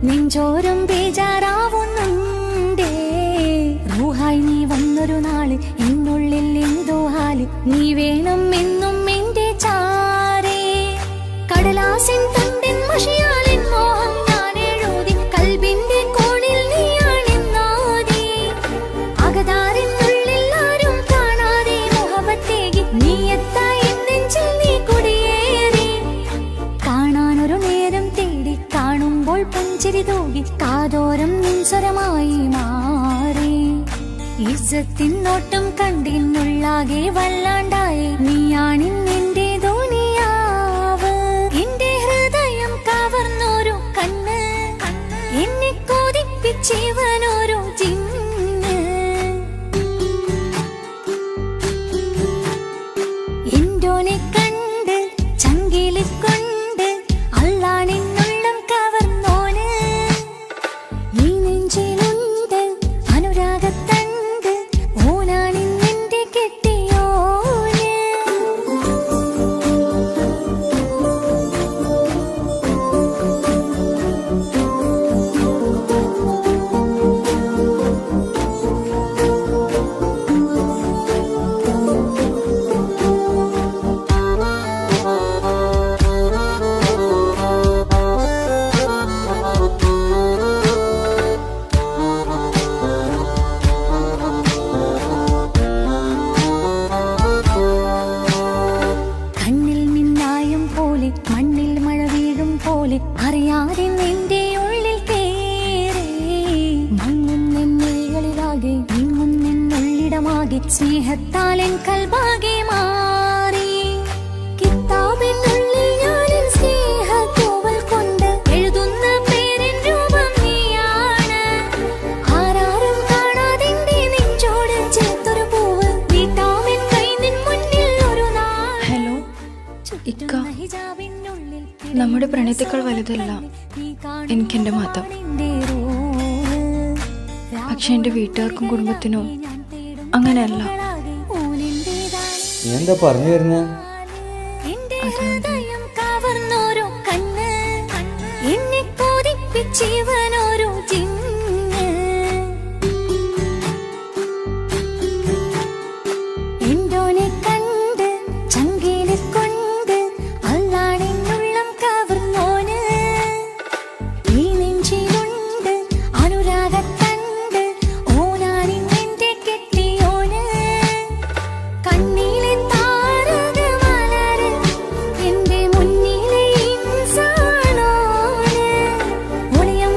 നെഞ്ചോരം ബേജാറാവുന്നുണ്ടേ. റൂഹായി നീ വന്നൊരു നാള് എന്നുള്ളിൽ എന്തോ ഹാല്, നീ വേണം എന്നും എന്റെ ചാരേ. കടലാസിൻ തണ്ടിൻ മഷിയാലിൻ മോഹം ഞാൻ എഴുതി, കൽബിന്റെ കോണിൽ നീയാണെന്നാതി. അകതാരിനുള്ളിൽ ആരും കാണാതെ മുഹബത്തേകി നീ എത്തായി നെഞ്ചിൽ നീ കുടിയേറി. കാണാനൊരു നേരം തേടി കാണുമ്പോൾ പുഞ്ചിരി തൂകി കാതോരം നിൻസ്വരമായി മാറി. ഇസ്സത്തിൻ നോട്ടം കണ്ടിന്നുള്ളാകെ വല്ലാണ്ടായി, നീയാണിന്നെന്റെ ദുനിയാവ്. എന്റെ ഹൃദയം കവർന്നോരോ കണ്ണ്, എന്നെ കൊതിപ്പിച്ചിവനോരോ ജിന്ന്. എന്തോനെ കണ്ട് ചങ്കില് കൊണ്ട് അള്ളാണെന്നുള്ളം കവർന്നോന്. ഈ നെഞ്ചിലുണ്ട് അനുരാഗത്തണ്ട്, ഓനാണിന്നെന്റെ കെട്ടിയോന്. കണ്ണിൽ മിന്നായം പോലെ മണ്ണിൽ മഴ വീഴും പോലെ അറിയാതെ നിന്റെ ഉള്ളിൽ കേറി. മങ്ങുന്നെന്നുള്ളിലാകെ നീങ്ങുന്നെന്നുള്ളിടമാകെ സ്നേഹത്താലെൻ കൽബാകെ മാറി. കിതാബിനുള്ളിൽ ഞാനെൻ സ്നേഹത്തൂവൽ കൊണ്ട് എഴുതുന്ന പേരിൻ രൂപം നീയാണ്. ആരാരും കാണാതെന്റെ നെഞ്ചോട് ചേർത്തൊരു പൂവ്, വീട്ടാമെൻ കൈ നിൻ മുന്നിൽ ഒരു നാൾ. ഹലോ ഇക്ക, നമ്മുടെ പ്രണയത്തേക്കാൾ വലുതല്ല എനിക്കെന്റെ മതം. പക്ഷെ എന്റെ വീട്ടുകാർക്കും കുടുംബത്തിനും അങ്ങനെയല്ല. നീ എന്താ പറഞ്ഞു വരുന്നേ? ഹൃദയം കവർന്നോരോ കണ്ണ്, എന്നെ കൊതിപ്പിച്ചിവനോരോ ജിന്ന്. എന്തോനെ കണ്ട് ചങ്കില് കൊണ്ട് അള്ളാണെന്നുള്ളം കവർന്നോന്. ഈ നെഞ്ചിലുണ്ട് അനുരാഗത്തണ്ട്, ഓനാണിന്നെന്റെ കെട്ടിയോന്. കണ്ണിലെ താരകമലര് എന്റെ മുന്നിലെ ഇൻസാണോന്. ഒളിയം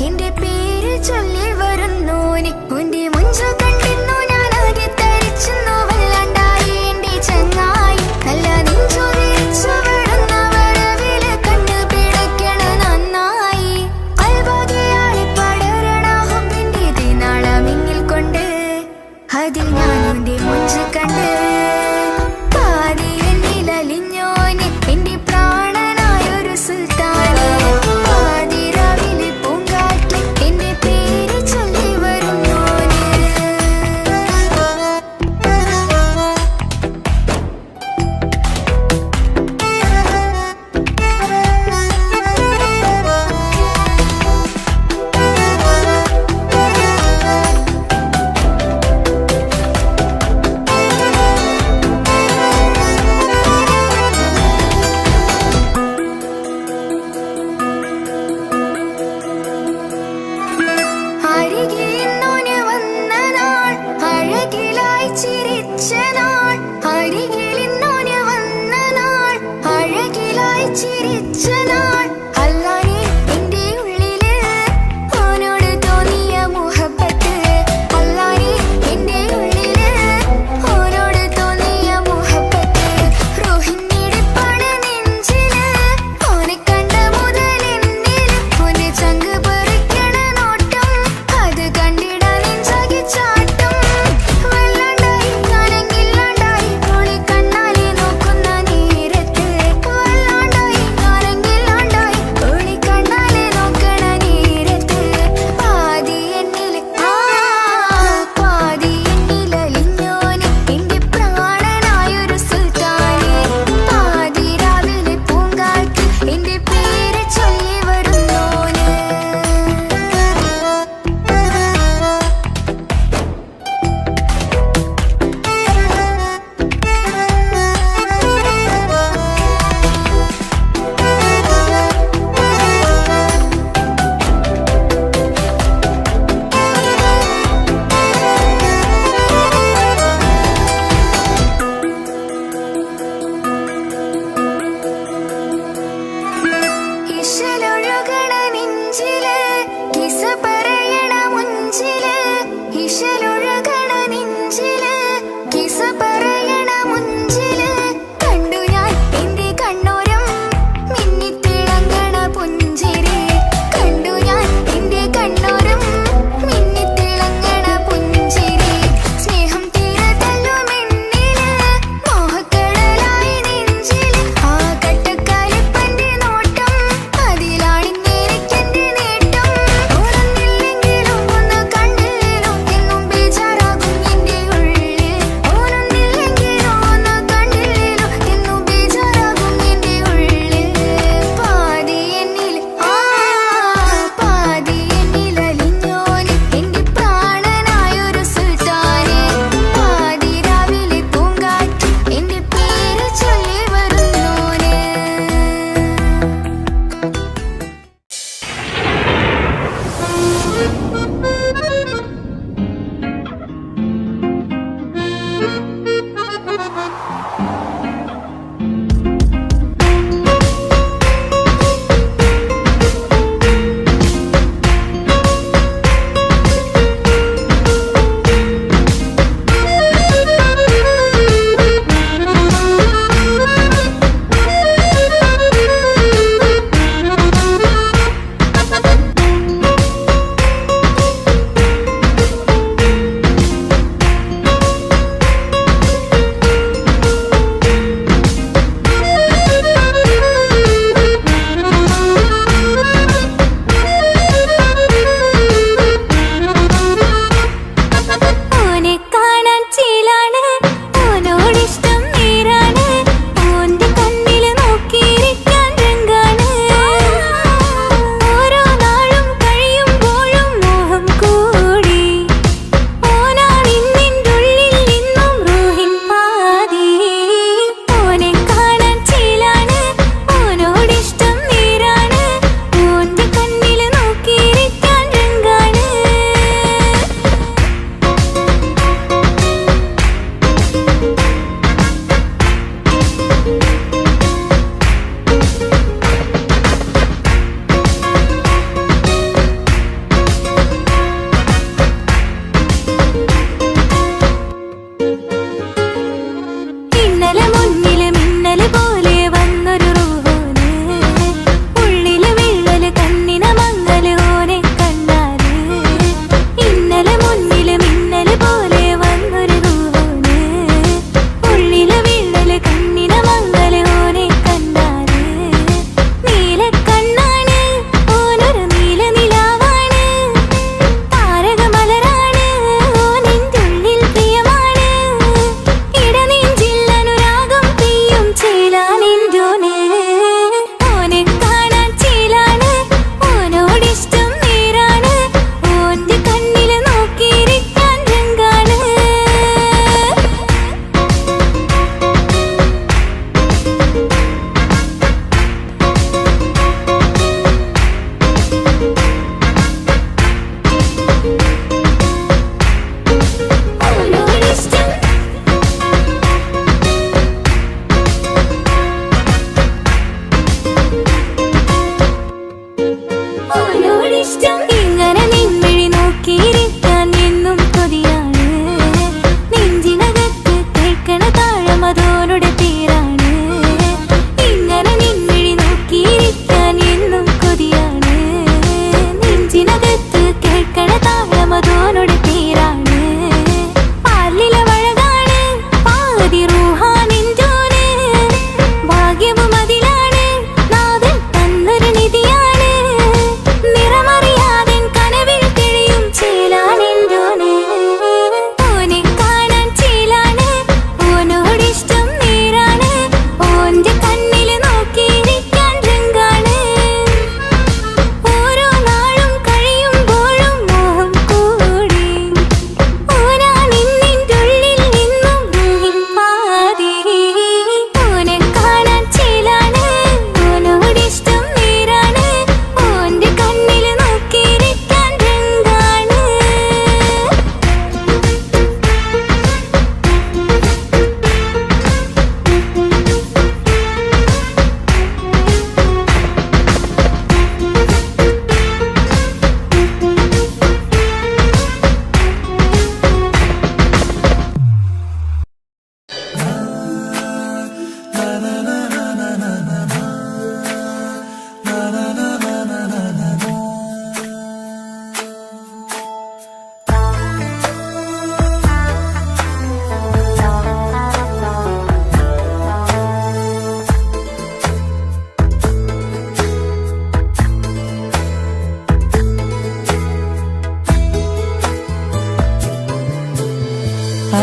എന്റെ പേര് ചൊല്ലി വരുന്നോന് ഉന്റെ മുഞ്ചു കണ്ടിരുന്നു ഞാനാകെ തരിച്ചെന്നു വല്ലാണ്ടായി എന്റെ ചങ്ങായി നല്ല നെഞ്ചു വിരിച്ചു വിടുന്ന വരവില് കണ്ണു പിടിക്കണ നന്നായി അൽബാഗിയായി പടരണ ഹുബിന്റെ ദിനാളമിങ്ങിൽ കൊണ്ട് അതിൽ ഞാനുന്റെ മുഞ്ചു കണ്ട് പാതി എന്നിലലിഞ്ഞോന് എന്റെ പ്രാണനായൊരു സുൽത്താന് പാതിരാവിലെ പൂങ്കാറ്റ് എന്റെ പേര് ചൊല്ലി വരുന്നോന് അരികിലിന്നോന് വന്ന നാൾ അഴകിലായി ചിരിച്ച നാൾ അരികിലിന്നോന് വന്ന നാൾ അഴകിലായി ചിരിച്ച നാൾ അല്ലാനെ എന്റെ ഉള്ളില് ഓനോട് തോന്നിയ മുഹബത്ത് അല്ലാനെ എന്റെ ഉള്ളില് ഓനോട് തോന്നിയ മുഹബത്ത് റോഹിണിടിപ്പാണ് നെഞ്ചില് ഓനെ കണ്ട മുതൽ എന്നില് ഓനെ ചങ്ക് പറിക്കണ നോട്ടം അത് കണ്ടിടാൻ നെഞ്ചാകെ ചാട്ടം വല്ലാണ്ടായി ഞാനെങ്കില്ലാണ്ടായി ഓളെ കണ്ണാലെ നോക്കുന്ന നേരത്ത് വല്ലാണ്ടായി ഞാനെങ്കില്ലാണ്ടായി ഓളെ കണ്ണാലെ നോക്കണ നേരത്ത് പാതി എന്നില് പാതി എന്നിലലിഞ്ഞോന് എന്റെ പ്രാണനായൊരു സുൽത്താന് പാതിരാവിലെ പൂങ്കാറ്റ് എന്റെ പേര് ചൊല്ലി വരുന്നോന് ഇശലൊഴുകണ നെഞ്ചില് കിസ പറയണ മുഞ്ചില് ഇശലൊഴുകണ നെഞ്ചില് കിസ പറയണ മുഞ്ചില് കണ്ടു ഞാൻ എന്റെ കണ്ണോരം മിന്നിത്തിളങ്ങണ പുഞ്ചിരി കണ്ടു ഞാൻ എന്റെ കണ്ണോരം മിന്നിത്തിളങ്ങണ പുഞ്ചിരി സ്നേഹം തീരതല്ലുമെന്നില് മോഹക്കടലായി നെഞ്ചില് ആ കട്ടക്കാലിപ്പന്റെ നോട്ടം അതിലാണ്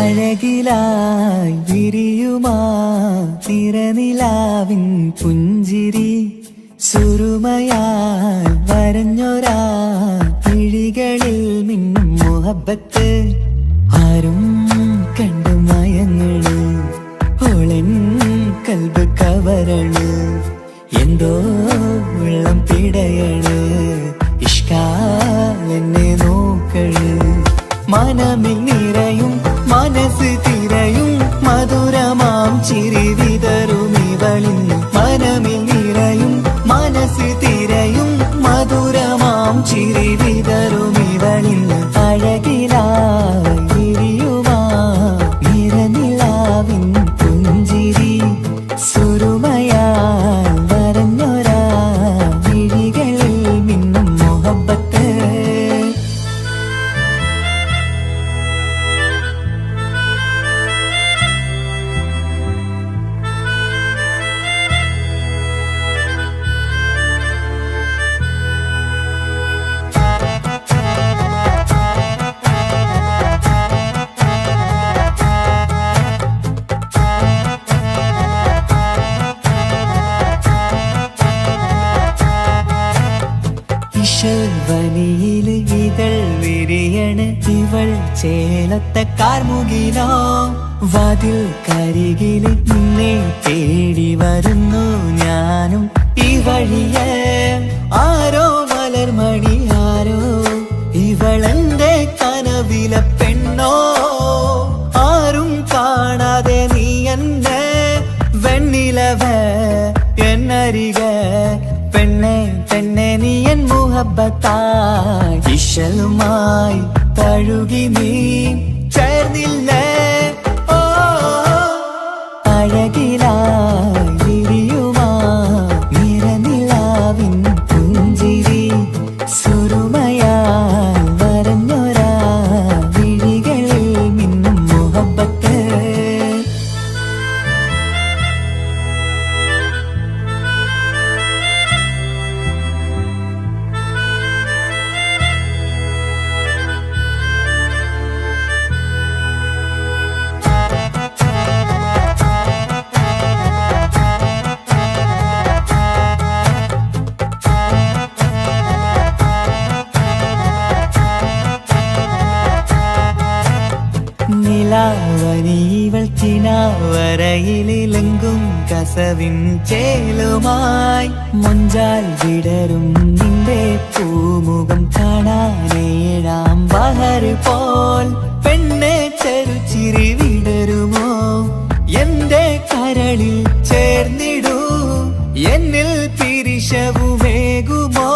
അഴകിലായി വിരിയുമാ തിരനിലാവിൻ പുഞ്ചിരി സുരുമയാൽ വരഞ്ഞൊരാ കിഴികളിൽ മിന്നും മുഹബത്ത് ആരും കണ്ടു മയങ്ങള് ഓളൻ കൽബ് കവരണ് എന്തോ വെള്ളം പിടയണ് ഇഷ്കാലെന്നെ നോക്കള് മനമിൽ നിറയും മനസ്സ് തിരയും മധുരമാം ചിരി വിതറും ഇവളിന്ന് മനമിൽ നിറയും മനസ്സ് തിരയും മധുരമാം ചിരി വിതറും ഇവളിന്ന് അഴകിലായി വിരിയുമാ നിറനിലാവിൻ പുഞ്ചിരി സുരുമയാൽ വരഞ്ഞൊരാ വിഴികളിൽ മിന്നും മുഹബത്ത് വനിയില് ഇതൾ വിരിയണ് ഇവൾ ചേലത്തെ കാർമുകിലോ വാതിൽ കരികില് നിന്നെ തേടി വരുന്നു ഞാനും ഈ വഴിയെ ആരോ മലർമണി ആരോ ഇവളെന്റെ കനവിലെ പെണ്ണോ ആരും കാണാതെ നീ എന്നെ വെണ്ണിലവ എന്നരിക പെണ്ണെ പെണ്ണെ നീ എൻ മുഹബത്തായി ഇശലുമായി തഴുകി നീ ചേർന്നില്ലേ ഓ അഴകിലായി വിരിയുമാ നിറനിലാവിൻ പുഞ്ചിരി സുരുമയാൽ വരഞ്ഞൊരാ വിഴികളിൽ മിന്നും മുഹബത്ത് നിലാവനീവൾ ചിനാവരയിലെങ്കും കസവിൻ ചേലുമായി മുഞ്ചാൽ വിടരും നിന്റെ പൂമുഖം കാണാനേഴാം ബഹർ പോൽ പെണ്ണെ ചെറുചിരി വിടരുമോ എന്റെ കരളിൽ ചേർന്നിടൂ എന്നിൽ പിരിശവുമേകുമോ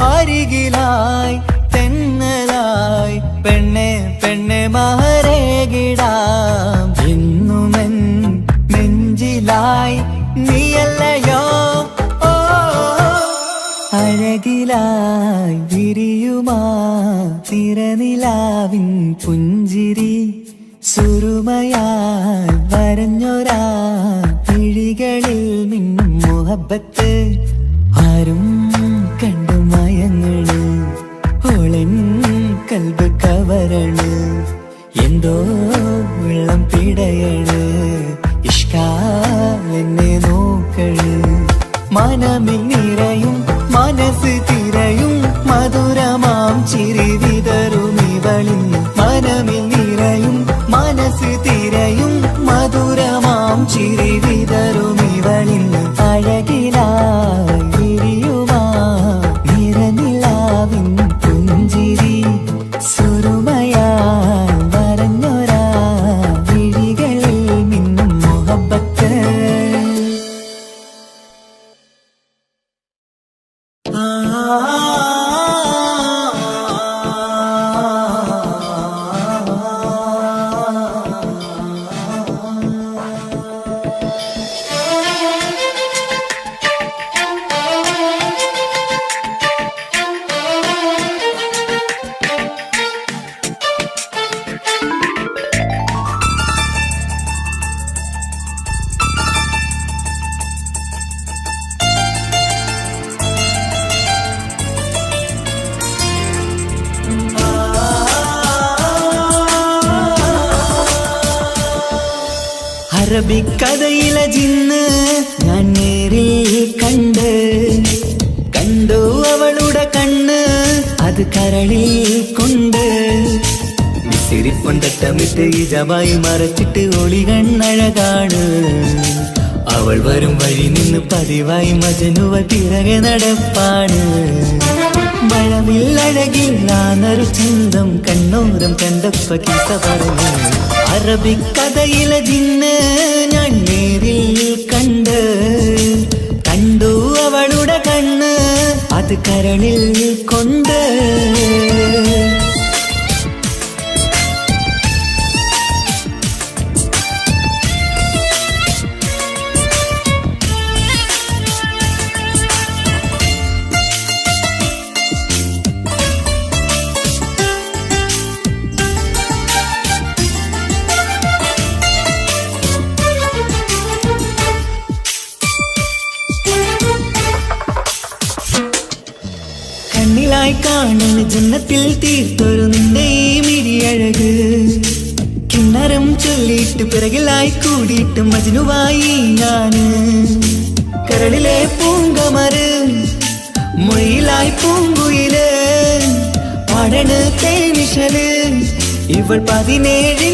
അരികിലായി തെന്നലായി പെണ്ണെ പെണ്ണെ മഹരേകിടാം എന്നുമെൻ നെഞ്ചിലായി നീയല്ലയോ ഓ അഴകിലായി വിരിയുമാ തിരനിലാവിൻ പുഞ്ചിരി സുരുമയാൽ വരഞ്ഞൊരാ കിഴികളിൽ മിന്നും മുഹബത്ത് ആരും കണ്ടു മയങ്ങള് ഓളൻ കൽബ് കവരണ് എന്തോ വെള്ളം പിടയണ് ഇഷ്കാലെന്നെ നോക്കള് മനമിൽ നിറയും മനസ്സ് തിരയും മധുരമാം ചിരി വിതറും ഇവളിന്ന് മനമിൽ നിറയും മനസ്സ് തിരയും മധുരമാം ചിരി വിതറും ഇവളിന്ന് അഴകിലായി വിരിയുമാ നിറനിലാവിൻ പുഞ്ചിരി സുരുമയാൽ വരഞ്ഞൊരാ വിഴികളിൽ മിന്നും മുഹബത്ത് അറബിക്കഥയിലെ ജിന്ന് ഞാൻ നേരിൽ കണ്ടു അവളുടെ കണ്ണ് അത് കരളിൽ കൊണ്ട് സിരിപ്പൊണ്ടട്ടമിട്ട് ഇജമായി മറച്ചിട്ട് ഒളി കണ്ണഴകാണ് അവൾ വരും വഴി നിന്ന് പതിവായി മജനുവ പിറകെ നടപ്പാണ് മഴവില്ലഴകിൽ നാനൊരു ചന്തം കണ്ണോരം കണ്ടപ്പ കീസ പറഞ്ഞു അറബിക്കഥയിലെ ജിന്ന് ഞാൻ നേരിൽ കണ്ടു അവളുടെ കണ്ണ് അത് കരളിൽ കൊണ്ട് കണ്ണിലായി കാണുന്ന ജന്നത്തിൽ തീർത്തൊരു നിന്റെ ഈ മിഴിയഴക് കിണ്ണരം ചൊല്ലിയിട്ട് പിറകിലായി കൂടിയിട്ട് മജ്നുവായി ഞാന് കരളിലെ പൂങ്കമര് മൊയിലായി പൂങ്കുയില് പാടണ് തേനിശല് ഇവൾ 17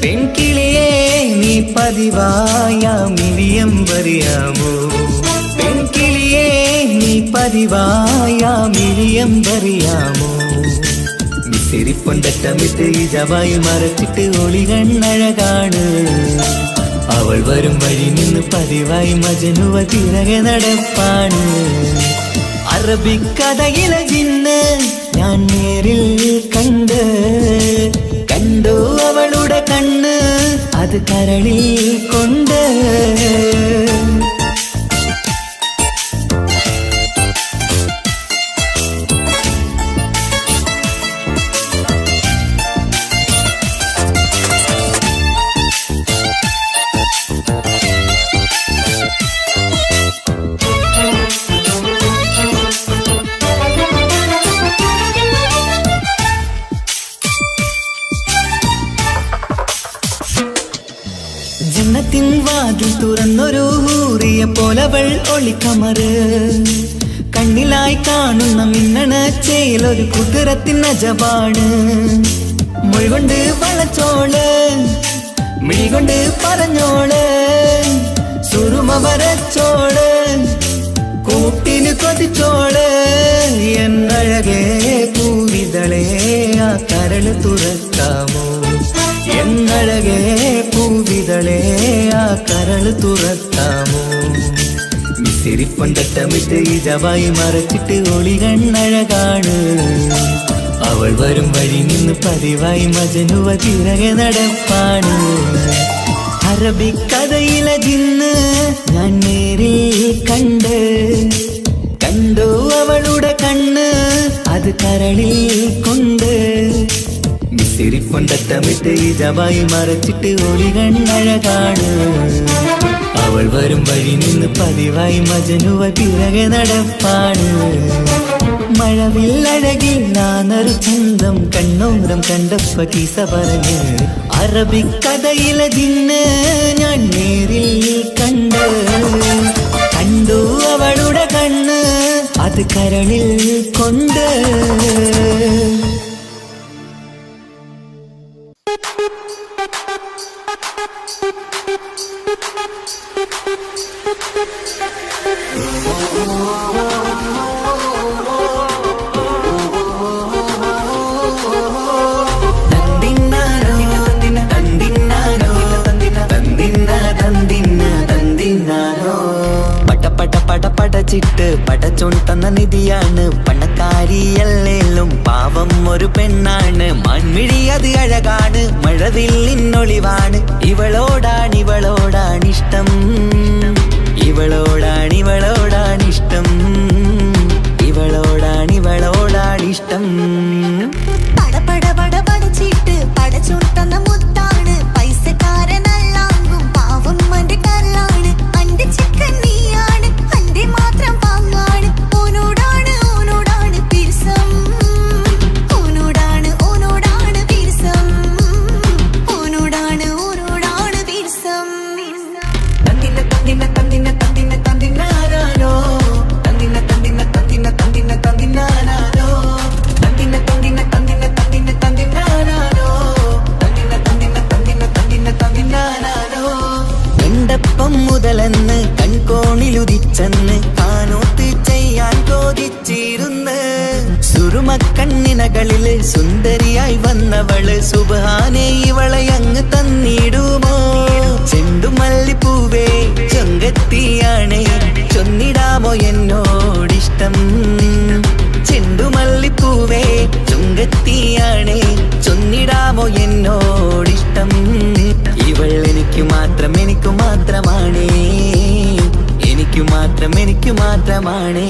പെൺകിളിയെ നീ പതിവായാം മിഴിയം പറയാമോ പെൺകിളിയെ നീ പതിവായാം മിഴിയം പറയാമോ സിരിപ്പൊണ്ടട്ടമിട്ട് ഇജവായി മറച്ചിട്ട് ഒളി കണ്ണഴകാണ് അവൾ വരും വഴി നിന്ന് പതിവായി മജനുവ തിരകെ നടപ്പാണ് അറബിക്കഥയിലെ ജിന്ന് ഞാൻ നേരിൽ കണ്ടു അവളുടെ കണ്ണ് അത് കരളിൽ കൊണ്ട് ജന്നത്തിൻ വാതിൽ തുറന്നൊരു ഹൂറിയ പോലവൾ ഒളിക്കമറ് കണ്ണിലായി കാണുന്ന മിന്നണ ചേലൊരു കുതിരത്തിൻ അജപാണ് മൊഴികൊണ്ട് വളച്ചോള് മിഴികൊണ്ട് പറഞ്ഞോള് സുറുമ വരച്ചോള് കൂട്ടിന് കൊതിച്ചോള് എന്നഴകേ പൂവിതളേ ആ കരള് തുറക്കാമോ എന്നഴകേ പൂവിതളേ ആ കരള് തുറക്കാമോ സിരിപ്പൊണ്ടട്ടമിട്ട് ഇജവായി മറച്ചിട്ട് ഒളി കണ്ണഴകാണ് അവൾ വരും വഴി നിന്ന് പതിവായി മജനുവ തിരകെ നടപ്പാണ് അറബിക്കഥയിലെ ജിന്ന് ഞാൻ നേരിൽ കണ്ടു അവളുടെ കണ്ണ് അത് കരളിൽ കൊണ്ട് സിരിപ്പൊണ്ടട്ടമിട്ട് ഇജവായി മറച്ചിട്ട് ഒളി കണ്ണഴകാണ് അവൾ വരും വഴി നിന്ന് പതിവായി മജനുവ പിറകെ നടപ്പാണ് മഴവില്ലഴകിൽ നാനൊരു ചന്തം കണ്ണോരം കണ്ടപ്പ കീസ പറഞ്ഞ് അറബിക്കഥയിലെ ജിന്ന് ഞാൻ നേരിൽ കണ്ടു അവളുടെ കണ്ണ് അത് കരളിൽ കൊണ്ട് പടച്ചിട്ട് പടച്ചോൺ തന്ന നിധിയാണ് പണക്കാരിയല്ലേലും പാവം ഒരു പെണ്ണാണ് മൺമിഴി അത് അഴകാണ് മഴവില്ലിന്നൊളിവാണ് ഇവളോടാണിഷ്ടം ഇവളോടാണിഷ്ടം ഇവളോടാണിഷ്ടം പടച്ചിട്ട് പടച്ചോൺ തന്ന മുത്താണ് പൈസക്കാരനല്ലാങ്കും പാവം അന്റെ കല്ലാണ് അന്റെ ചിക്കൻ നീയാണ് അന്റെ മാത്രം പാങ്ങാണ് ഓനോടാണ് പിരിസം ഓനോടാണ് പിരിസം ഓനോടാണ് സുറുമക്കണ്ണിനകളില് സുന്ദരിയായി വന്നവള് സുബ്ഹാനേ ഇവളെ അങ്ങ് തന്നിടുമോ ചെണ്ടുമല്ലിപ്പൂവേ ചൊങ്കത്തിയാണ് ചൊന്നിടാമോ എന്നോടിഷ്ടം ചെണ്ടുമല്ലിപ്പൂവേ ചുങ്കത്തിയാണ് ചൊന്നിടാമോ എന്നോടിഷ്ടം ഇവൾ എനിക്ക് മാത്രമാണ് എനിക്ക് മാത്രമാണ്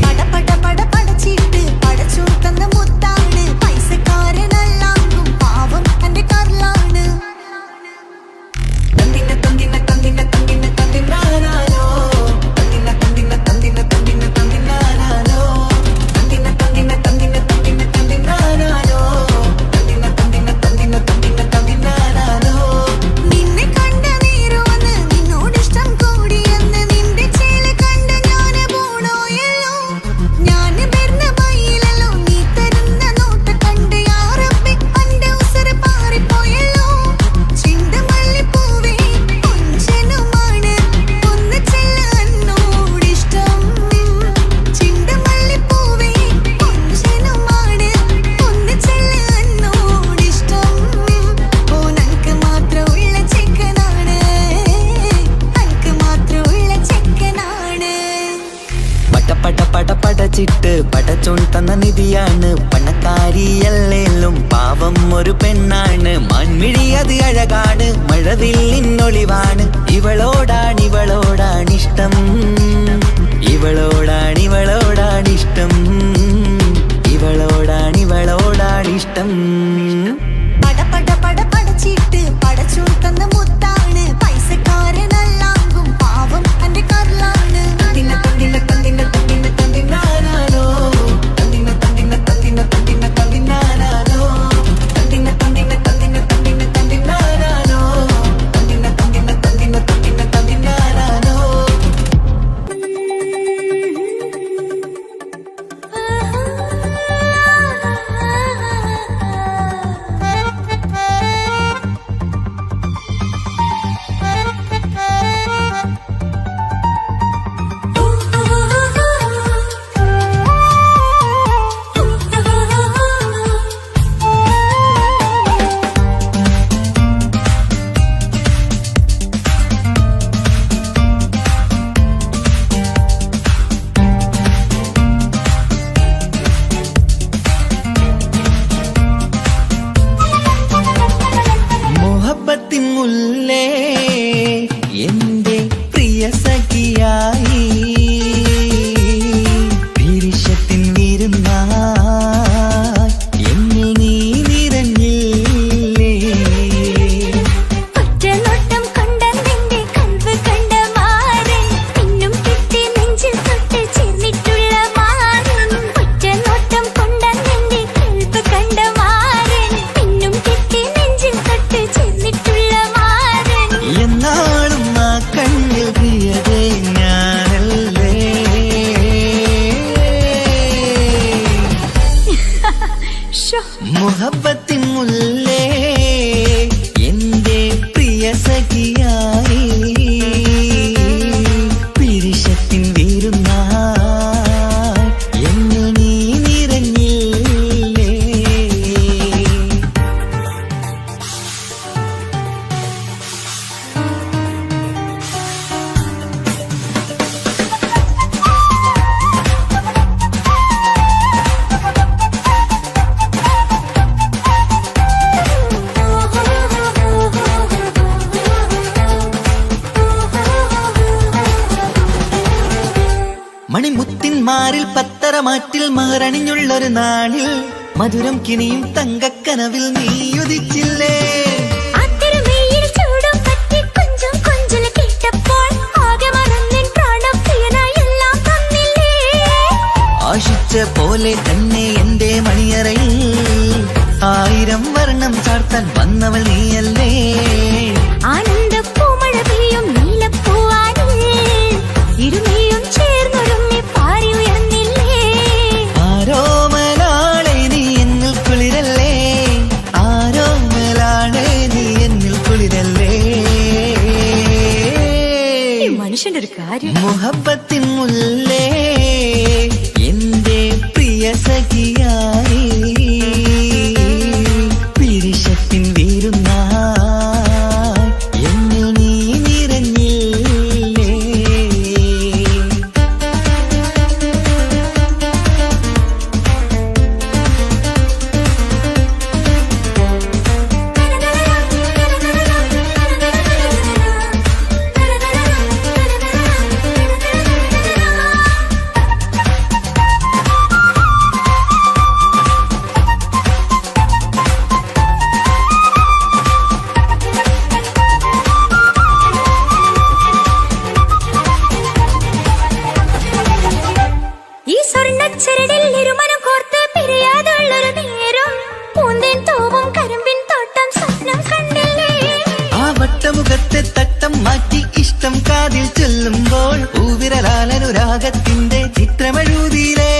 പട പട പട പടച്ചിട്ട് പടച്ചോൻ തന്ന മുത്താണ് പൈസക്കാരനല്ലാങ്കും പാവം എന്റെ കർലാണ് തന്തിന തന്തിന തന്തിന തന്തിന തന്തിനാനാലോ തന്തിന തന്തിന തന്തിന തന്തിന തന്തിനാനാലോ തന്തിന തന്തിന തന്തിന തന്തിന തന്തിനാനാലോ തന്തിന തന്തിന തന്തിന തന്തിന തന്തിനാനാലോ നിന്നെ കണ്ട നേരവന്ന് നിന്നോടിഷ്ടം കൂടിയെന്ന് നിന്റെ ചേല കണ്ട ഞാന് പോണോയല്ലോ ഞാന് വരുന്ന ബൈയിലല്ലോ നീ തരുന്ന നോട്ട കണ്ട് യാ റബ്ബി അന്റെ ഉസര പാറിപ്പോയല്ലോ ചെണ്ടുമല്ലിപ്പൂവേ കൊഞ്ചനുമാണ് ഒന്ന് ചെല്ല എന്നോടിഷ്ടം ചെണ്ടുമല്ലിപ്പൂവേ കൊഞ്ചനുമാണ് ഒന്ന് ചെല്ല എന്നോടിഷ്ടം ഓ നനക്ക് മാത്രമുള്ള ചെക്കനാണ് അനക്ക് മാത്രമുള്ള ചെക്കനാണ് പടച്ചിട്ട് പടച്ചോൻ തന്ന നിധിയാണ് പണക്കാരിയല്ലേലും പാവം ഒരു പെണ്ണാണ് മാൻമിഴി അത് അഴകാണ് മഴവില്ലിന്നൊളിവാണ് ഇവളോടാണിഷ്ടം ഇവളോടാണിഷ്ടം ഇവളോടാണിഷ്ടം പട പട പട പടച്ചിട്ട് പടച്ചോൻ തന്ന മുത്താണ് പൈസക്കാരനല്ലാങ്കും പാവം എന്റെ കർലാണ് തന്തിന തന്തിന തന്തിന തന്തിന തന്തിനാനാലോ തന്തിന തന്തിന തന്തിന തന്തിന തന്തിനാനാലോ തന്തിന തന്തിന തന്തിന തന്തിന തന്തിനാനാലോ തന്തിന തന്തിന തന്തിന തന്തിന തന്തിനാനാലോ മുഹബത്തിൻ മുല്ലേ എന്റെ പ്രിയ സഖിയായി പിരിശത്തിൻ വിരുന്നായി എന്നിൽ നീ നിറഞ്ഞില്ലേ ഒറ്റനോട്ടം കൊണ്ടെന്റെ കൽവ് കണ്ട മാരൻ പിന്നും കിട്ടി നെഞ്ചിൽ തൊട്ട് ചേർന്നിട്ടുള്ള മാരൻ ഒറ്റനോട്ടം കൊണ്ടെന്റെ കൽവ് കണ്ട മാരൻ പിന്നും കിട്ടി നെഞ്ചിൽ തൊട്ട് ചേർന്നിട്ടുള്ള മാരൻ എന്നാളും ആ കണ്ണിൽ പ്രിയതേ ഞാനല്ലേ മുഹബത്തിൻ മുല്ലേ എന്റെ പ്രിയ സഖിയായി പിരിശത്തിൻ വിരുന്നായി എന്നിൽ നീ നിറഞ്ഞില്ലേ മണിമുത്തിന്മാരിൽ പത്തരമാറ്റിൽ മഹറണിഞ്ഞുള്ളൊരു നാളിൽ മധുരം കിനിയും തങ്കക്കനവിൽ നീ ഉദിച്ചില്ലേ ആത്തിരുമേയിൽ ചൂടും പറ്റി കൊഞ്ചും കൊഞ്ചൽ കേട്ടപ്പോൾ ആകെ മറന്നിൻ പ്രാണം പ്രിയനായി എല്ലാം തന്നില്ലേ ആശിച്ച പോലെ തന്നെ എന്റെ മണിയറയിൽ 1000 വർണ്ണം ചാർത്താൻ വന്നവൾ നീയല്ലേ ആനന്ദ പൂമഴ പെയ്യും നീലപ്പൂവാനിൽ ഇരുമേയും ചേർന്നൊരുമ്മി പാറി ഉയർന്നില്ലേ ആരോമലാളെ നീ എന്നിൽ കുളിരല്ലേ ആരോമലാളെ നീ എന്നിൽ കുളിരല്ലേ മനുഷ്യന്റെ ഒരു കാര്യം മുഹബത്തിൻ മുല്ലേ എന്റെ പ്രിയ ചരടിൽ ഇരുമനം കോർത്ത് പിരിയാതുള്ളൊരു നേരം പൂന്തേൻ തോവും കരിമ്പിൻ തോട്ടം സ്വപ്നം കണ്ടില്ലേ ആ വട്ടമുഖത്തെ തട്ടം മാറ്റി ഇഷ്ടം കാതിൽ ചൊല്ലുമ്പോൾ പൂവിരലാലനുരാഗത്തിന്റെ ചിത്രമെഴുതിയിലേ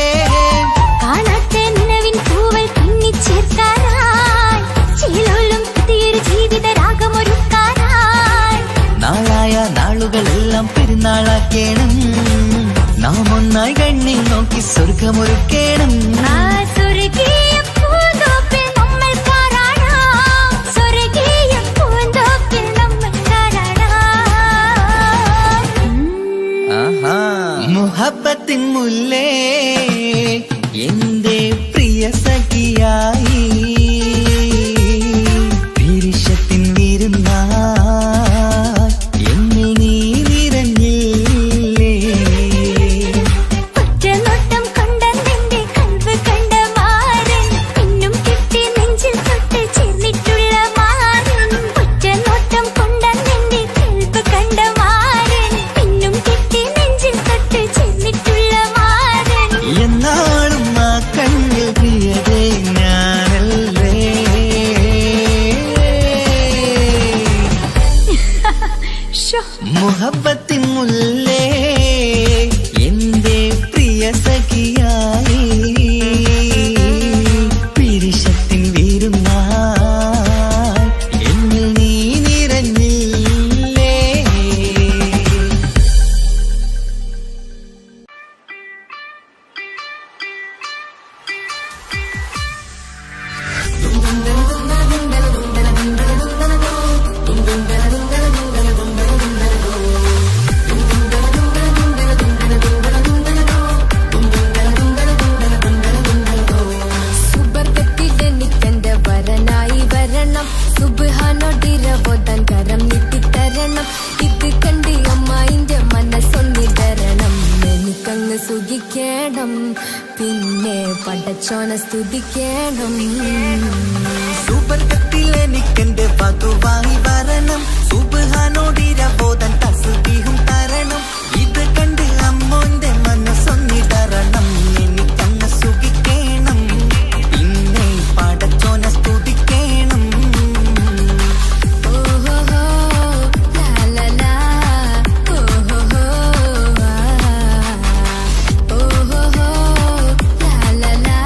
കാണാത്ത നിലവിൻ പൂവൽ പിന്നിച്ചേർക്കാനായി ചീലോലും പുതിയൊരു ജീവിത രാഗമൊരുക്കാനായി നാളായ നാളുകളെല്ലാം പെരുന്നാളാക്കേണം നാം ഒന്നായി കണ്ണിൽ നോക്കി സ്വർഗമൊരുക്കേണം ആ സ്വർഗീയ പൂന്തോപ്പിൽ നമ്മൾ കാണാം സ്വർഗീയ പൂന്തോപ്പിൽ നമ്മൾ കാണാം മുഹബത്തിൻ മുല്ലേ എന്റെ പ്രിയ സഖിയായി പിരിശത്തിൻ വിരുന്നായി എന്നിൽ നീ നിറഞ്ഞില്ലേ ഒറ്റനോട്ടം കൊണ്ട നിന്റെ കൽവ് കണ്ട മാരൻ പിന്നും കിട്ടി നെഞ്ചിൽ തൊട്ട് ചേർന്നിട്ടുള്ള മാരൻ ഒറ്റനോട്ടം കൊണ്ട നിന്റെ കൽവ് കണ്ട മാരൻ പിന്നും കിട്ടി നെഞ്ചിൽ തൊട്ട് ചേർന്നിട്ടുള്ള മാരൻ എന്നാളും ആ കണ്ണിൽ പ്രിയതേ ഞാനല്ലേ മുഹബത്തിൻ മുല്ലേ എന്റെ പ്രിയ സഖിയായി പിരിശത്തിൻ വിരുന്നായി എന്നിൽ നീ നിറഞ്ഞില്ലേ സുബർഗത്തിലെനിക്കെന്റെ വരനായി വരണം സുബ്ഹാനോടിരവോദൻ കരം നീട്ടിത്തരണം ഇത് കണ്ട് അമ്മായിന്റെ മനസ്സൊന്നിടരണം എനിക്കങ്ങ് സുഖിക്കണം പിന്നെ പടച്ചോനെ സ്തുതിക്കണം സുബർഗത്തിൽ എനിക്കെന്റെ വധുവായി വരണം സുബ്ഹാനോടിരവോദൻ തസ്ബീഹും തരണം ഇത് കണ്ട് അമ്മോന്റെ മനസ്സൊന്നിടരണം എനിക്കങ്ങ് സുഖിക്കണം പിന്നെ പടച്ചോനെ സ്തുതിക്കണം ഓഹോഹോ ലാലലാ ഓഹോഹോ ഓഹോഹോ ലാലലാ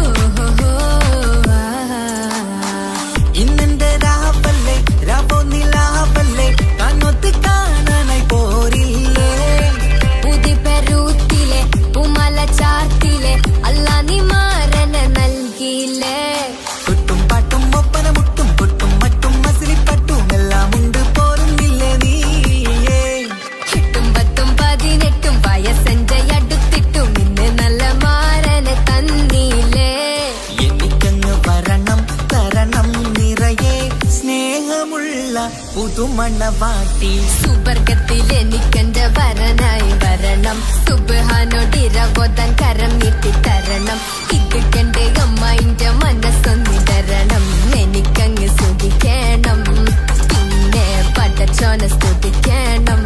ഓഹോഹോ ഇന്നെന്റെ രാവല്ലേ രാവോ നിലാവല്ലേ കണ്ണൊത്ത് കാണാനായി പോരില്ലേ പുതിപ്പെരൂത്തിലെ ഉമല ചാർത്തിലെ അല്ലാ നീ മാരനെ നൽകിയില്ലേ കുട്ടും പാട്ടും ഒപ്പന മുട്ടും പൊട്ടും മട്ടും മസിലിപ്പട്ടും എല്ലാം ഉണ്ട് പോരുന്നില്ലേ നീയേ എട്ടും പത്തും 18 വയസ്സെന്റെ അടുത്തിട്ടും നിന്നെ നല്ല മാരനെ തന്നീലേ എനിക്കങ്ങ് വരണം തരണം നിറയെ സ്നേഹമുള്ള പുതുമണവാട്ടി സുബർഗത്തിൽ എനിക്കെന്റെ വരനായി വരണം സുബ്ഹാനോടിരവോദൻ കരം നീട്ടിത്തരണം ഇത് കണ്ട് അമ്മായിന്റെ മനസ്സൊന്നിടരണം എനിക്കങ്ങ് സുഖിക്കണം പിന്നെ പടച്ചോനെ സ്തുതിക്കണം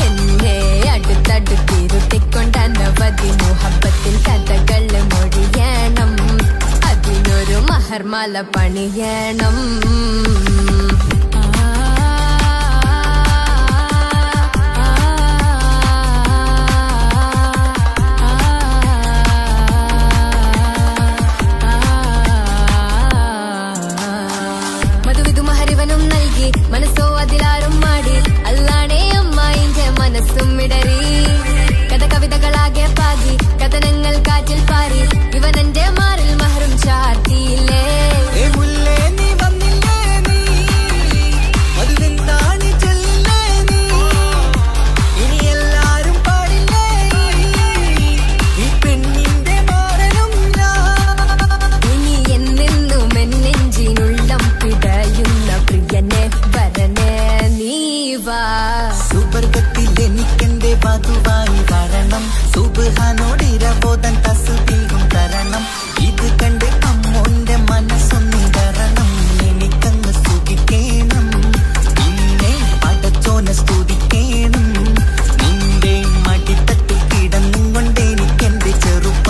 എന്നെ അടുത്തടുത്തിരുത്തിക്കൊണ്ട് അനവധി മുഹബത്തിൽ കഥകൾ മൊഴിയണം അതിനൊരു മഹർമാല പണിയണം മധുവിധു മഹരിവനും നൽകി മനസ്സോ അതിലാരും മാടി അല്ലാണേ അമ്മായിന്റെ മനസ്സും ഇടറി കഥ കവിതകളാകെ പാകി കഥനങ്ങൾ കാറ്റിൽ പാറി ഇവനെന്റെ മാറിൽ മഹറും ചാർത്തിയില്ലേ ഏ മുല്ലേ നീ വന്നില്ലേ നീ മധുവെന്താണ് ചൊല്ലേ നീ ഇനി എല്ലാരും പാടില്ലേ ഈ പെണ്ണിന്റെ മാറനും ഞാൻ ഇനി എന്നെന്നും എന്നെഞ്ചിനുള്ളം പിടയുന്ന പ്രിയനെ വരനെ നീ വാ സുബർഗത്തിൽ എനിക്കെന്റെ വധുവായി വരണം സുബ്ഹാനോടിരവോദൻ തസ്ബീഹും തരണം ഇത് കണ്ട് അമ്മോന്റെ മനസ്സൊന്നിടരണം എനിക്കങ്ങ് സുഖിക്കണം പിന്നെ പടച്ചോനെ സ്തുതിക്കണം നിന്റെ മടിത്തട്ടിൽ കിടന്നും കൊണ്ട് എനിക്കെന്റെ ചെറുപ്പ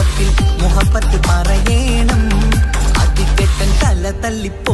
തള്ളിപ്പോ